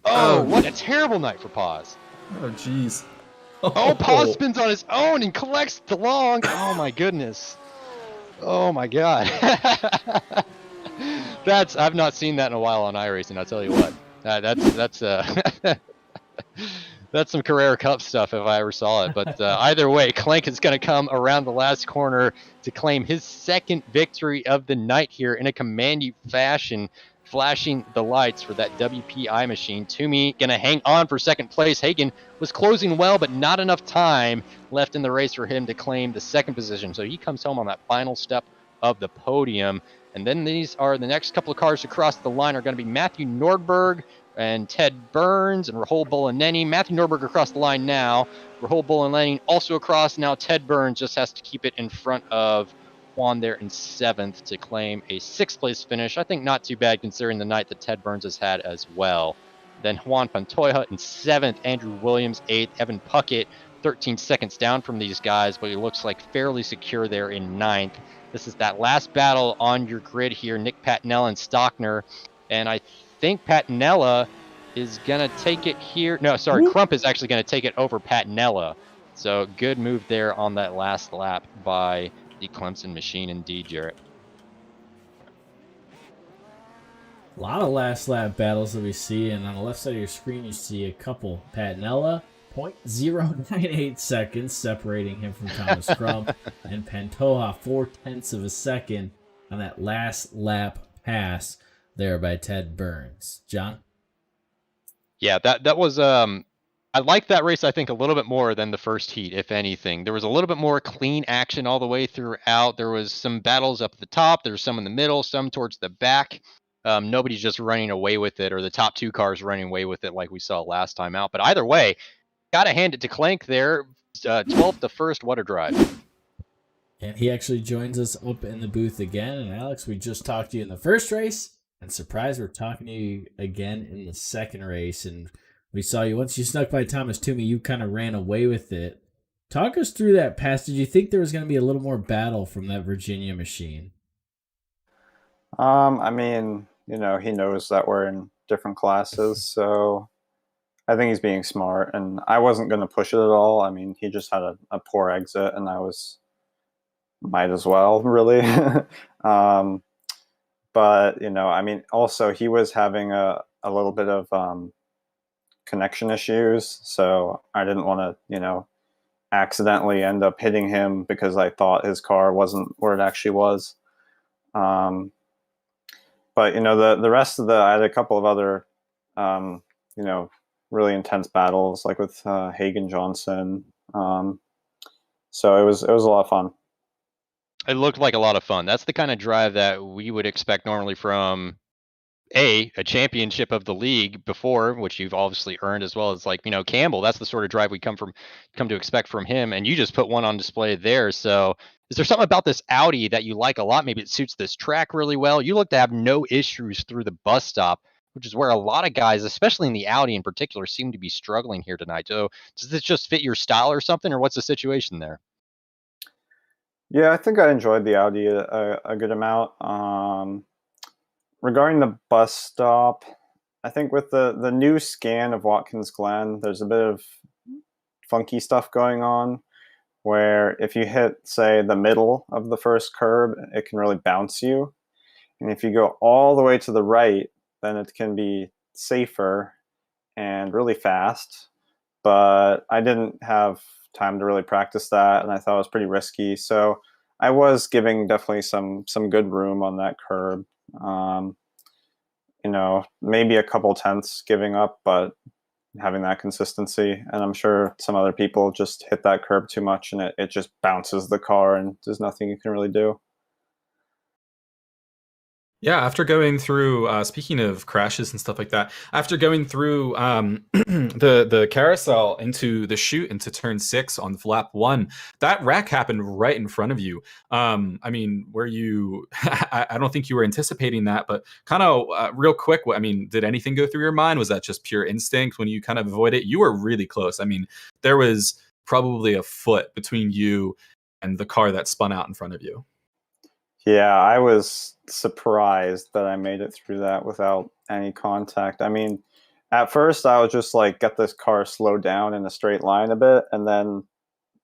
Oh, what a terrible night for Paz. Oh, jeez. Oh, Paz spins on his own and collects DeLong. Oh, my goodness. Oh my god. I've not seen that in a while on iRacing, I'll tell you what. That's that's some Carrera Cup stuff if I ever saw it. But either way, Clank is going to come around the last corner to claim his second victory of the night here in a command fashion, flashing the lights for that WPI machine. Toomey going to hang on for second place. Hagen was closing well, but not enough time left in the race for him to claim the second position. So he comes home on that final step of the podium. And then these are the next couple of cars across the line are going to be Matthew Nordberg and Ted Burns and Rahul Bolaneni. Matthew Nordberg across the line now. Rahul Bolaneni also across. Now Ted Burns just has to keep it in front of Juan there in 7th to claim a 6th place finish. I think not too bad considering the night that Ted Burns has had as well. Then Juan Pantoja in 7th, Andrew Williams 8th, Evan Puckett 13 seconds down from these guys, but he looks like fairly secure there in 9th. This is that last battle on your grid here, Nick Patinella and Stockner, and I think Patinella is going to take it here. No, sorry, Crump is actually going to take it over Patinella. So good move there on that last lap by the Clemson machine indeed, Jarrett. A lot of last lap battles that we see, and on the left side of your screen you see a couple. Patinella, 0.098 seconds separating him from Thomas Crump, and Pantoja 0.4 of a second on that last lap pass there by Ted Burns. John? Yeah, that was I liked that race, I think, a little bit more than the first heat, if anything. There was a little bit more clean action all the way throughout. There was some battles up at the top. There was some in the middle, some towards the back. Nobody's just running away with it, or the top 2 cars running away with it like we saw last time out. But either way, got to hand it to Clank there. 12th to 1st, what a drive. And he actually joins us up in the booth again. And Alex, we just talked to you in the first race. And surprise, we're talking to you again in the second race. And we saw you once you snuck by Thomas Toomey, you kind of ran away with it. Talk us through that pass. Did you think there was going to be a little more battle from that Virginia machine? I mean, he knows that we're in different classes, so I think he's being smart. And I wasn't going to push it at all. I mean, he just had a poor exit, and might as well, really. But, I mean, also he was having a little bit of connection issues, so I didn't want to, accidentally end up hitting him because I thought his car wasn't where it actually was. But, the rest of I had a couple of other, really intense battles, like with Hagen Johnson. So it was a lot of fun. It looked like a lot of fun. That's the kind of drive that we would expect normally from a championship of the league before, which you've obviously earned, as well as Campbell. That's the sort of drive we come to expect from him, and you just put one on display there. So is there something about this Audi that you like a lot? Maybe it suits this track really well. You look to have no issues through the bus stop, which is where a lot of guys, especially in the Audi in particular, seem to be struggling here tonight. So does this just fit your style or something, or what's the situation there? Yeah, I think I enjoyed the Audi a good amount. Regarding the bus stop, I think with the new scan of Watkins Glen, there's a bit of funky stuff going on where if you hit, say, the middle of the first curb, it can really bounce you. And if you go all the way to the right, then it can be safer and really fast. But I didn't have time to really practice that, and I thought it was pretty risky. So I was giving definitely some good room on that curb. maybe a couple tenths giving up, but having that consistency. And I'm sure some other people just hit that curb too much and it just bounces the car and there's nothing you can really do. Yeah, after going through, speaking of crashes and stuff like that, after going through the carousel into the chute into turn 6 on lap 1, that wreck happened right in front of you. I mean, were you? I don't think you were anticipating that, but kind of real quick. I mean, did anything go through your mind? Was that just pure instinct when you kind of avoid it? You were really close. I mean, there was probably a foot between you and the car that spun out in front of you. Yeah, I was surprised that I made it through that without any contact. I mean, at first I was just like, get this car slowed down in a straight line a bit and then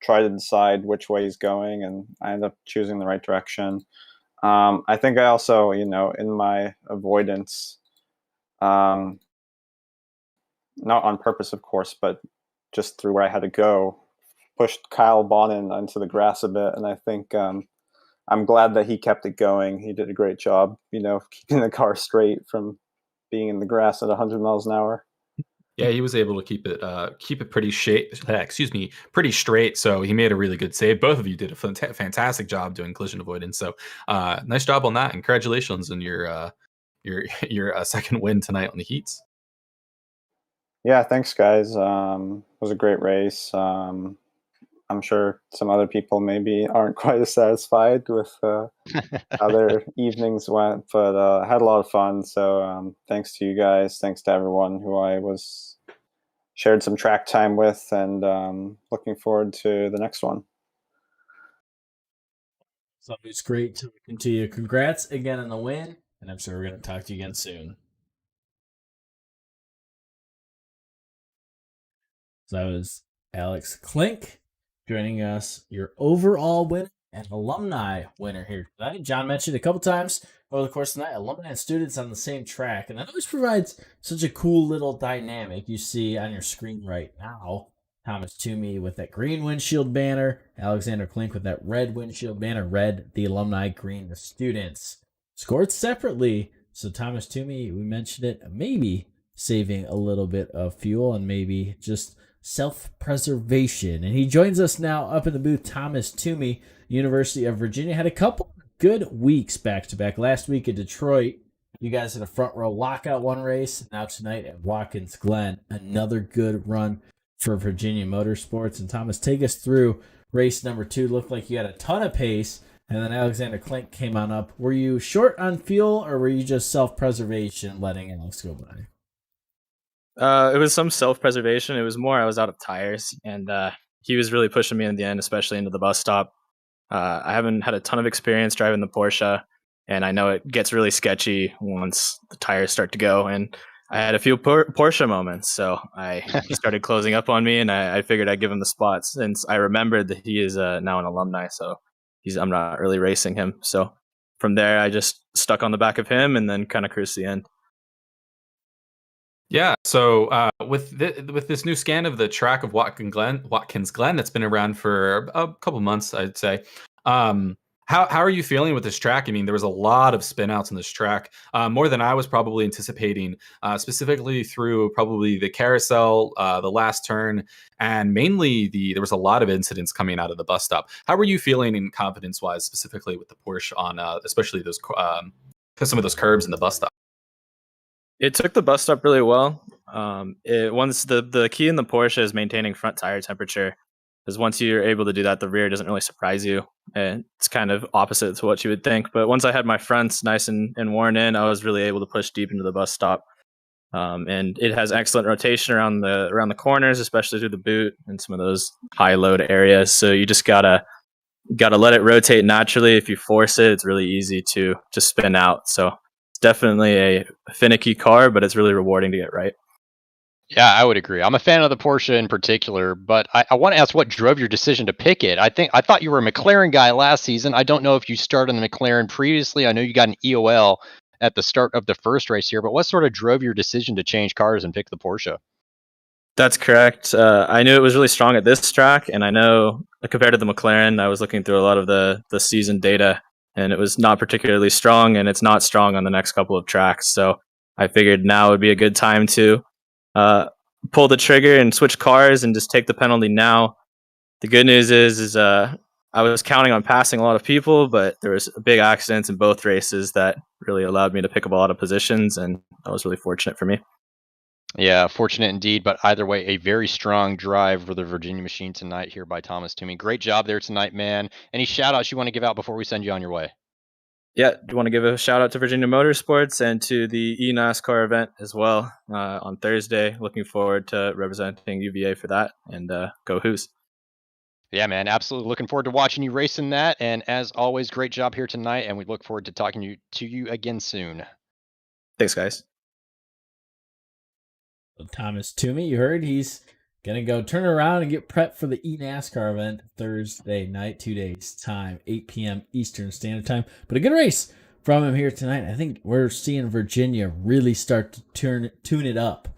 try to decide which way he's going. And I ended up choosing the right direction. I think I also, in my avoidance, not on purpose, of course, but just through where I had to go, pushed Kyle Bonin into the grass a bit. And I think I'm glad that he kept it going. He did a great job, keeping the car straight from being in the grass at 100 miles an hour. Yeah, he was able to keep it pretty straight. So he made a really good save. Both of you did a fantastic job doing collision avoidance. So nice job on that. And congratulations on your second win tonight on the heats. Yeah, thanks, guys. It was a great race. I'm sure some other people maybe aren't quite as satisfied with how their evenings went, but I had a lot of fun. So thanks to you guys. Thanks to everyone who I shared some track time with, and looking forward to the next one. It's always great talking to you. Congrats again on the win, and I'm sure we're going to talk to you again soon. So that was Alex Klink joining us, your overall winner and alumni winner here tonight. John mentioned a couple times over the course of the night, alumni and students on the same track, and that always provides such a cool little dynamic. You see on your screen right now, Thomas Toomey with that green windshield banner, Alexander Klink with that red windshield banner, red the alumni, green the students. Scored separately, so Thomas Toomey, we mentioned it, maybe saving a little bit of fuel and maybe just self-preservation. And he joins us now up in the booth. Thomas Toomey, University of Virginia, had a couple good weeks back-to-back. Last week in Detroit, you guys had a front row lockout one race. Now tonight at Watkins Glen, another good run for Virginia Motorsports. And Thomas, take us through race number 2. Looked like you had a ton of pace, and then Alexander Klink came on up. Were you short on fuel, or were you just self-preservation letting Alex go by? It was some self-preservation. It was more I was out of tires, and he was really pushing me in the end, especially into the bus stop. I haven't had a ton of experience driving the Porsche, and I know it gets really sketchy once the tires start to go, and I had a few Porsche moments, so he started closing up on me, and I figured I'd give him the spot since I remembered that he is now an alumni, so I'm not really racing him. So from there, I just stuck on the back of him and then kind of cruised the end. Yeah, so with this new scan of the track of Watkins Glen that's been around for a couple months, I'd say. How are you feeling with this track? I mean, there was a lot of spin outs on this track, more than I was probably anticipating, specifically through probably the carousel, the last turn, and mainly there was a lot of incidents coming out of the bus stop. How were you feeling in confidence-wise, specifically with the Porsche on, especially those some of those curbs in the bus stop? It took the bus stop really well. Once the key in the Porsche is maintaining front tire temperature, because once you're able to do that, the rear doesn't really surprise you. And it's kind of opposite to what you would think. But once I had my fronts nice and worn in, I was really able to push deep into the bus stop. And it has excellent rotation around the corners, especially through the boot and some of those high load areas. So you just gotta let it rotate naturally. If you force it, it's really easy to just spin out. So it's definitely a finicky car, but it's really rewarding to get right. Yeah, I would agree. I'm a fan of the Porsche in particular, but I want to ask what drove your decision to pick it. I thought you were a McLaren guy last season. I don't know if you started on the McLaren previously. I know you got an EOL at the start of the first race here, but what sort of drove your decision to change cars and pick the Porsche? That's correct. I knew it was really strong at this track, and I know compared to the McLaren, I was looking through a lot of the season data, and it was not particularly strong, and it's not strong on the next couple of tracks. So I figured now would be a good time to pull the trigger and switch cars and just take the penalty now. The good news is I was counting on passing a lot of people, but there was big accidents in both races that really allowed me to pick up a lot of positions, and that was really fortunate for me. Yeah, fortunate indeed, but either way, a very strong drive for the Virginia Machine tonight here by Thomas Toomey. Great job there tonight, man. Any shout outs you want to give out before we send you on your way? Yeah, do you want to give a shout out to Virginia Motorsports and to the eNASCAR event as well on Thursday. Looking forward to representing UVA for that, and go Who's. Yeah, man, absolutely. Looking forward to watching you racing that. And as always, great job here tonight, and we look forward to talking to you again soon. Thanks, guys. Thomas Toomey, you heard he's going to go turn around and get prepped for the eNASCAR event Thursday night, 2 days time, 8 p.m. Eastern Standard Time. But a good race from him here tonight. I think we're seeing Virginia really start to tune it up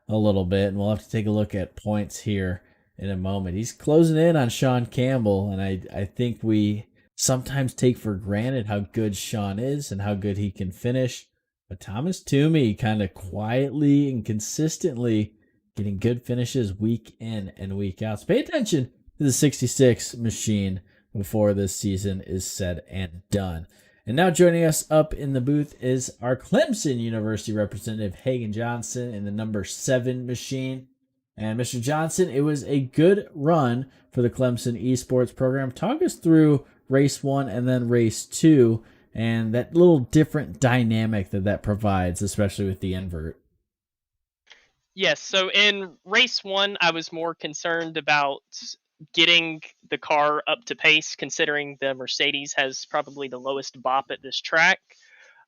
a little bit, and we'll have to take a look at points here in a moment. He's closing in on Sean Campbell, and I think we sometimes take for granted how good Sean is and how good he can finish. But Thomas Toomey kind of quietly and consistently getting good finishes week in and week out. So pay attention to the 66 machine before this season is said and done. And now joining us up in the booth is our Clemson University representative, Hagen Johnson, in the number 7 machine. And Mr. Johnson, it was a good run for the Clemson esports program. Talk us through race 1 and then race 2 and that little different dynamic that provides, especially with the invert. Yes, so in race 1, I was more concerned about getting the car up to pace, considering the Mercedes has probably the lowest bop at this track.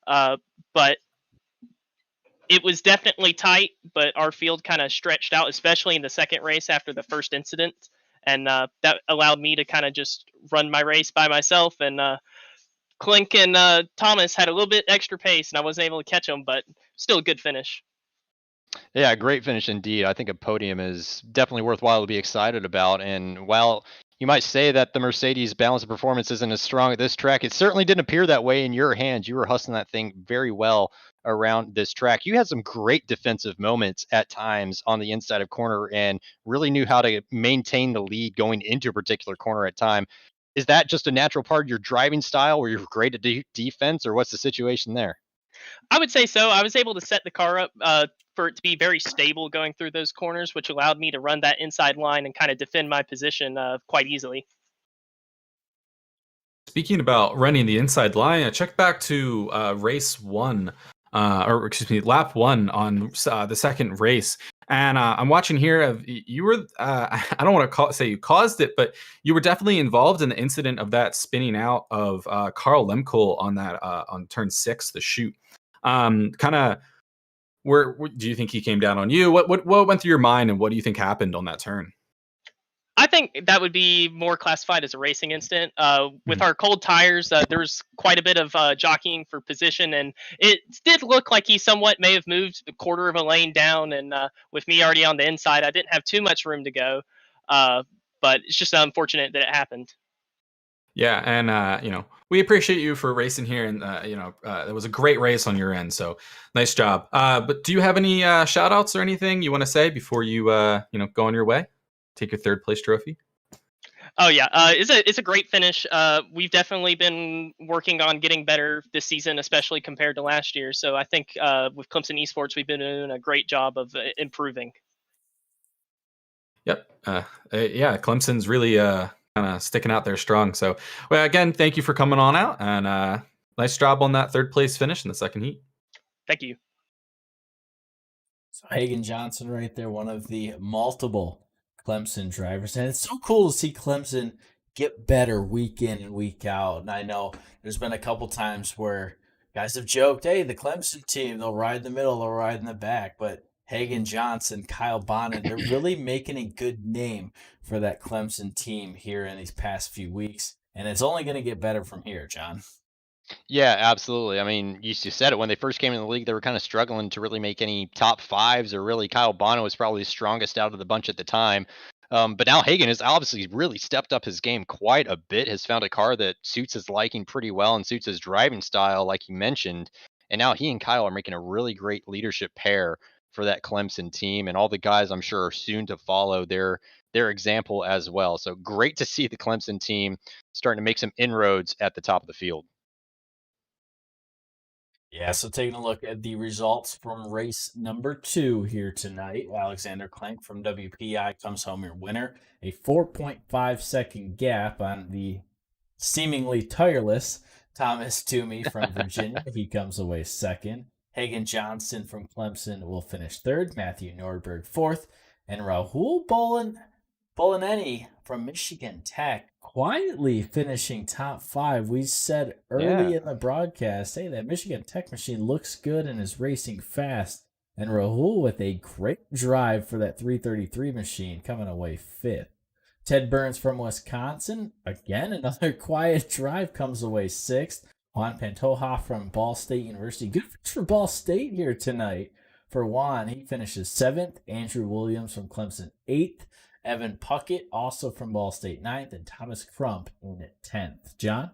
But it was definitely tight, but our field kind of stretched out, especially in the second race after the first incident. And that allowed me to kind of just run my race by myself. And Clink and Thomas had a little bit extra pace, and I wasn't able to catch them, but still a good finish. Yeah, great finish indeed. I think a podium is definitely worthwhile to be excited about. And while you might say that the Mercedes balance of performance isn't as strong at this track, it certainly didn't appear that way in your hands. You were hustling that thing very well around this track. You had some great defensive moments at times on the inside of corner and really knew how to maintain the lead going into a particular corner at time. Is that just a natural part of your driving style where you're great at defense, or what's the situation there? I would say so. I was able to set the car up for it to be very stable going through those corners, which allowed me to run that inside line and kind of defend my position quite easily. Speaking about running the inside line, I checked back to race 1, or excuse me, lap 1 on the second race. And I'm watching here. You were, I don't want to say you caused it, but you were definitely involved in the incident of that spinning out of Carl Lemkohl on that on turn 6, the chute. Kind of, where do you think he came down on you? What went through your mind, and what do you think happened on that turn? I think that would be more classified as a racing incident. With our cold tires, there was quite a bit of jockeying for position, and it did look like he somewhat may have moved a quarter of a lane down. And with me already on the inside, I didn't have too much room to go. But it's just unfortunate that it happened. Yeah, and we appreciate you for racing here, and it was a great race on your end. So nice job. But do you have any shout outs or anything you want to say before you go on your way? Take your 3rd place trophy. Oh yeah, it's a great finish. We've definitely been working on getting better this season, especially compared to last year. So I think with Clemson Esports, we've been doing a great job of improving. Yep. Yeah, Clemson's really kind of sticking out there strong. So, well, again, thank you for coming on out, and nice job on that 3rd place finish in the second heat. Thank you. So Hagen Johnson right there, one of the multiple Clemson drivers. And it's so cool to see Clemson get better week in and week out. And I know there's been a couple times where guys have joked, hey, the Clemson team, they'll ride in the middle, they'll ride in the back. But Hagen Johnson, Kyle Bonnet, they're really making a good name for that Clemson team here in these past few weeks. And it's only going to get better from here, John. Yeah, absolutely. I mean, you said it when they first came in the league, they were kind of struggling to really make any top 5s, or really Kyle Bono was probably the strongest out of the bunch at the time. But now Hagen has obviously really stepped up his game quite a bit, has found a car that suits his liking pretty well and suits his driving style, like you mentioned. And now he and Kyle are making a really great leadership pair for that Clemson team. And all the guys I'm sure are soon to follow their example as well. So great to see the Clemson team starting to make some inroads at the top of the field. Yeah, so taking a look at the results from race number 2 here tonight. Alexander Klenk from WPI comes home your winner. A 4.5-second gap on the seemingly tireless Thomas Toomey from Virginia. He comes away second. Hagan Johnson from Clemson will finish third. Matthew Nordberg fourth. And Rahul Bolaneni from Michigan Tech quietly finishing top 5. We said early in the broadcast, hey, that Michigan Tech machine looks good and is racing fast. And Rahul with a great drive for that 333 machine coming away 5th. Ted Burns from Wisconsin, again, another quiet drive, comes away 6th. Juan Pantoja from Ball State University. Good for Ball State here tonight. For Juan, he finishes 7th. Andrew Williams from Clemson 8th. Evan Puckett, also from Ball State 9th. And Thomas Crump in at 10th. John?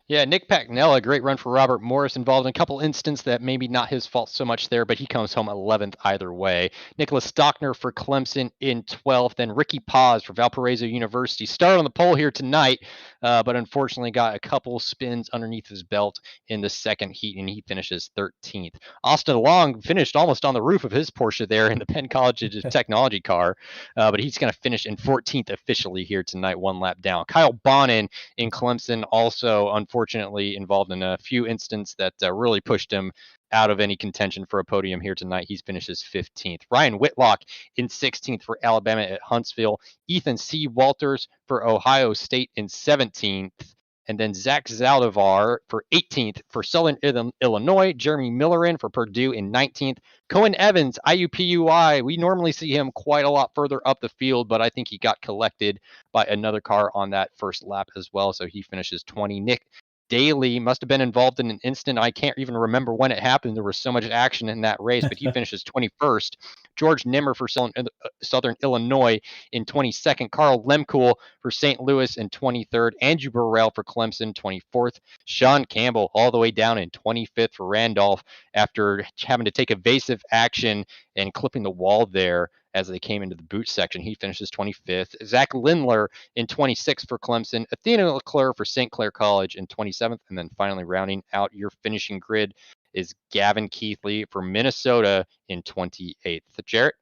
Yeah, Nick Pagnella, great run for Robert Morris, involved in a couple instances that maybe not his fault so much there, but he comes home 11th either way. Nicholas Stockner for Clemson in 12th, and Ricky Paz for Valparaiso University started on the pole here tonight, but unfortunately got a couple spins underneath his belt in the second heat, and he finishes 13th. Austin Long finished almost on the roof of his Porsche there in the Penn College Technology car, but he's going to finish in 14th officially here tonight, one lap down. Kyle Bonin in Clemson also unfortunately involved in a few instances that really pushed him out of any contention for a podium here tonight. He finishes 15th. Ryan Whitlock in 16th for Alabama at Huntsville. Ethan C. Walters for Ohio State in 17th. And then Zach Zaldivar for 18th for Southern Illinois. Jeremy Millerin for Purdue in 19th. Cohen Evans, IUPUI. We normally see him quite a lot further up the field, but I think he got collected by another car on that first lap as well. So he finishes 20. Nick Daly must have been involved in an instant. I can't even remember when it happened. There was so much action in that race, but he finishes 21st. George Nimmer for Southern Illinois in 22nd. Carl Lemkool for St. Louis in 23rd. Andrew Burrell for Clemson, 24th. Sean Campbell all the way down in 25th for Randolph after having to take evasive action and clipping the wall there as they came into the boot section. He finishes 25th. Zach Lindler in 26th for Clemson. Athena Leclerc for St. Clair College in 27th. And then finally rounding out your finishing grid is Gavin Keithley for Minnesota in 28th. Jarrett?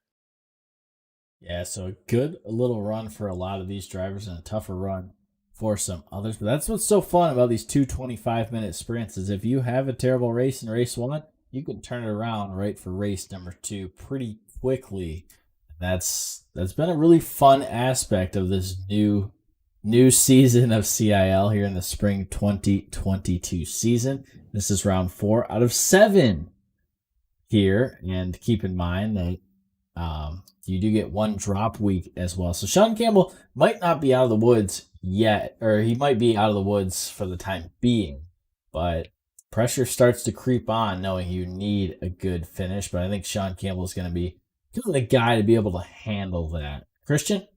Yeah, so a good little run for a lot of these drivers and a tougher run for some others. But that's what's so fun about these 25-minute sprints is if you have a terrible race in race 1, you can turn it around right for race number 2 pretty quickly. That's been a really fun aspect of this new season of CIL here in the spring 2022 season. This is round 4 out of 7 here, and keep in mind that you do get one drop week as well. So Sean Campbell might not be out of the woods yet, or he might be out of the woods for the time being, but pressure starts to creep on knowing you need a good finish. But I think Sean Campbell is going to be kind of the guy to be able to handle that. Christian?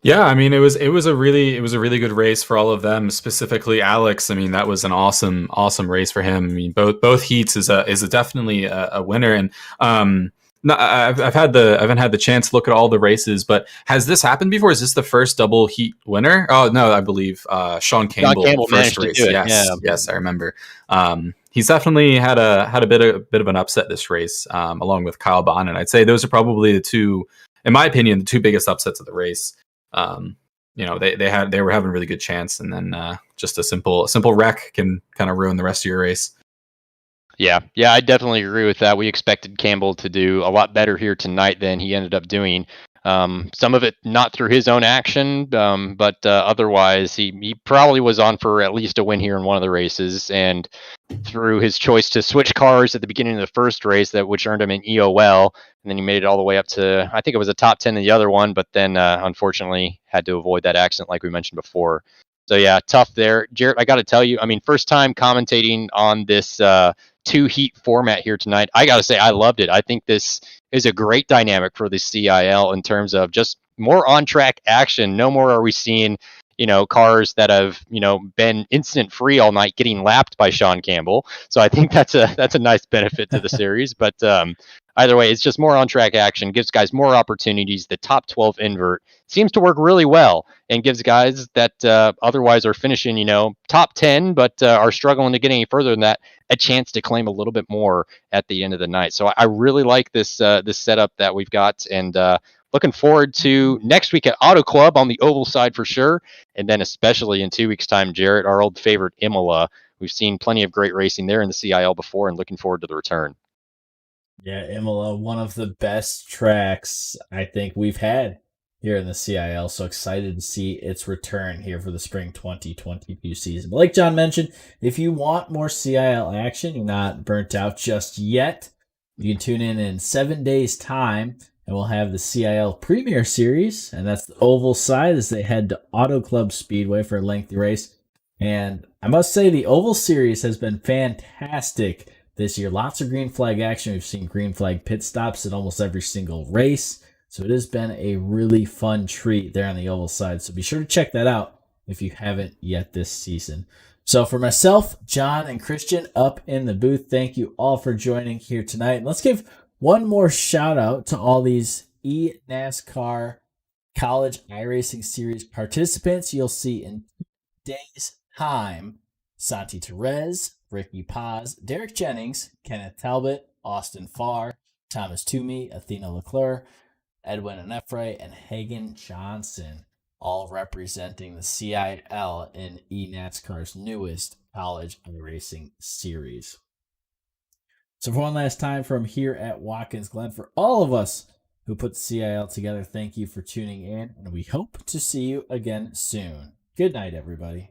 Yeah, I mean it was a really good race for all of them. Specifically Alex, I mean that was an awesome race for him. I mean both heats is definitely a winner. And no, I haven't had the chance to look at all the races, but has this happened before? Is this the first double heat winner? Oh no, I believe Sean Campbell first race. Yes, I remember. He's definitely had a bit of an upset this race, along with Kyle Bonin. I'd say those are probably the two, in my opinion, the two biggest upsets of the race. They were having a really good chance, and then just a simple wreck can kind of ruin the rest of your race. Yeah, I definitely agree with that. We expected Campbell to do a lot better here tonight than he ended up doing. Some of it not through his own action, but otherwise he probably was on for at least a win here in one of the races, and through his choice to switch cars at the beginning of the first race, which earned him an EOL, and then he made it all the way up to, I think it was a top 10 in the other one, but then unfortunately had to avoid that accident like we mentioned before. So yeah, tough there. Jarrett, I got to tell you, I mean, first time commentating on this 2-heat format here tonight. I got to say, I loved it. I think this is a great dynamic for the CIL in terms of just more on-track action. No more are we seeing, cars that have, been incident free all night getting lapped by Sean Campbell. So I think that's a nice benefit to the series. But either way, it's just more on track action, gives guys more opportunities. The top 12 invert seems to work really well and gives guys that otherwise are finishing, top 10, but are struggling to get any further than that, a chance to claim a little bit more at the end of the night. So I really like this setup that we've got, and looking forward to next week at Auto Club on the oval side for sure, and then especially in 2 weeks' time, Jarrett, our old favorite Imola. We've seen plenty of great racing there in the CIL before, and looking forward to the return. Yeah, Imola, one of the best tracks I think we've had here in the CIL. So excited to see its return here for the spring 2022 season. But like John mentioned, if you want more CIL action, you're not burnt out just yet, you can tune in 7 days' time, and we'll have the CIL Premier Series, and that's the oval side as they head to Auto Club Speedway for a lengthy race. And I must say, the oval series has been fantastic this year. Lots of green flag action. We've seen green flag pit stops in almost every single race. So it has been a really fun treat there on the oval side. So be sure to check that out if you haven't yet this season. So for myself, John, and Christian up in the booth, thank you all for joining here tonight. And let's give one more shout out to all these eNASCAR College iRacing Series participants. You'll see in 2 days' time Santi Perez, Ricky Paz, Derek Jennings, Kenneth Talbot, Austin Farr, Thomas Toomey, Athena Leclerc, Edwin Inefre, and Hagen Johnson, all representing the CIL in eNASCAR's newest college racing series. So for one last time from here at Watkins Glen, for all of us who put the CIL together, thank you for tuning in, and we hope to see you again soon. Good night, everybody.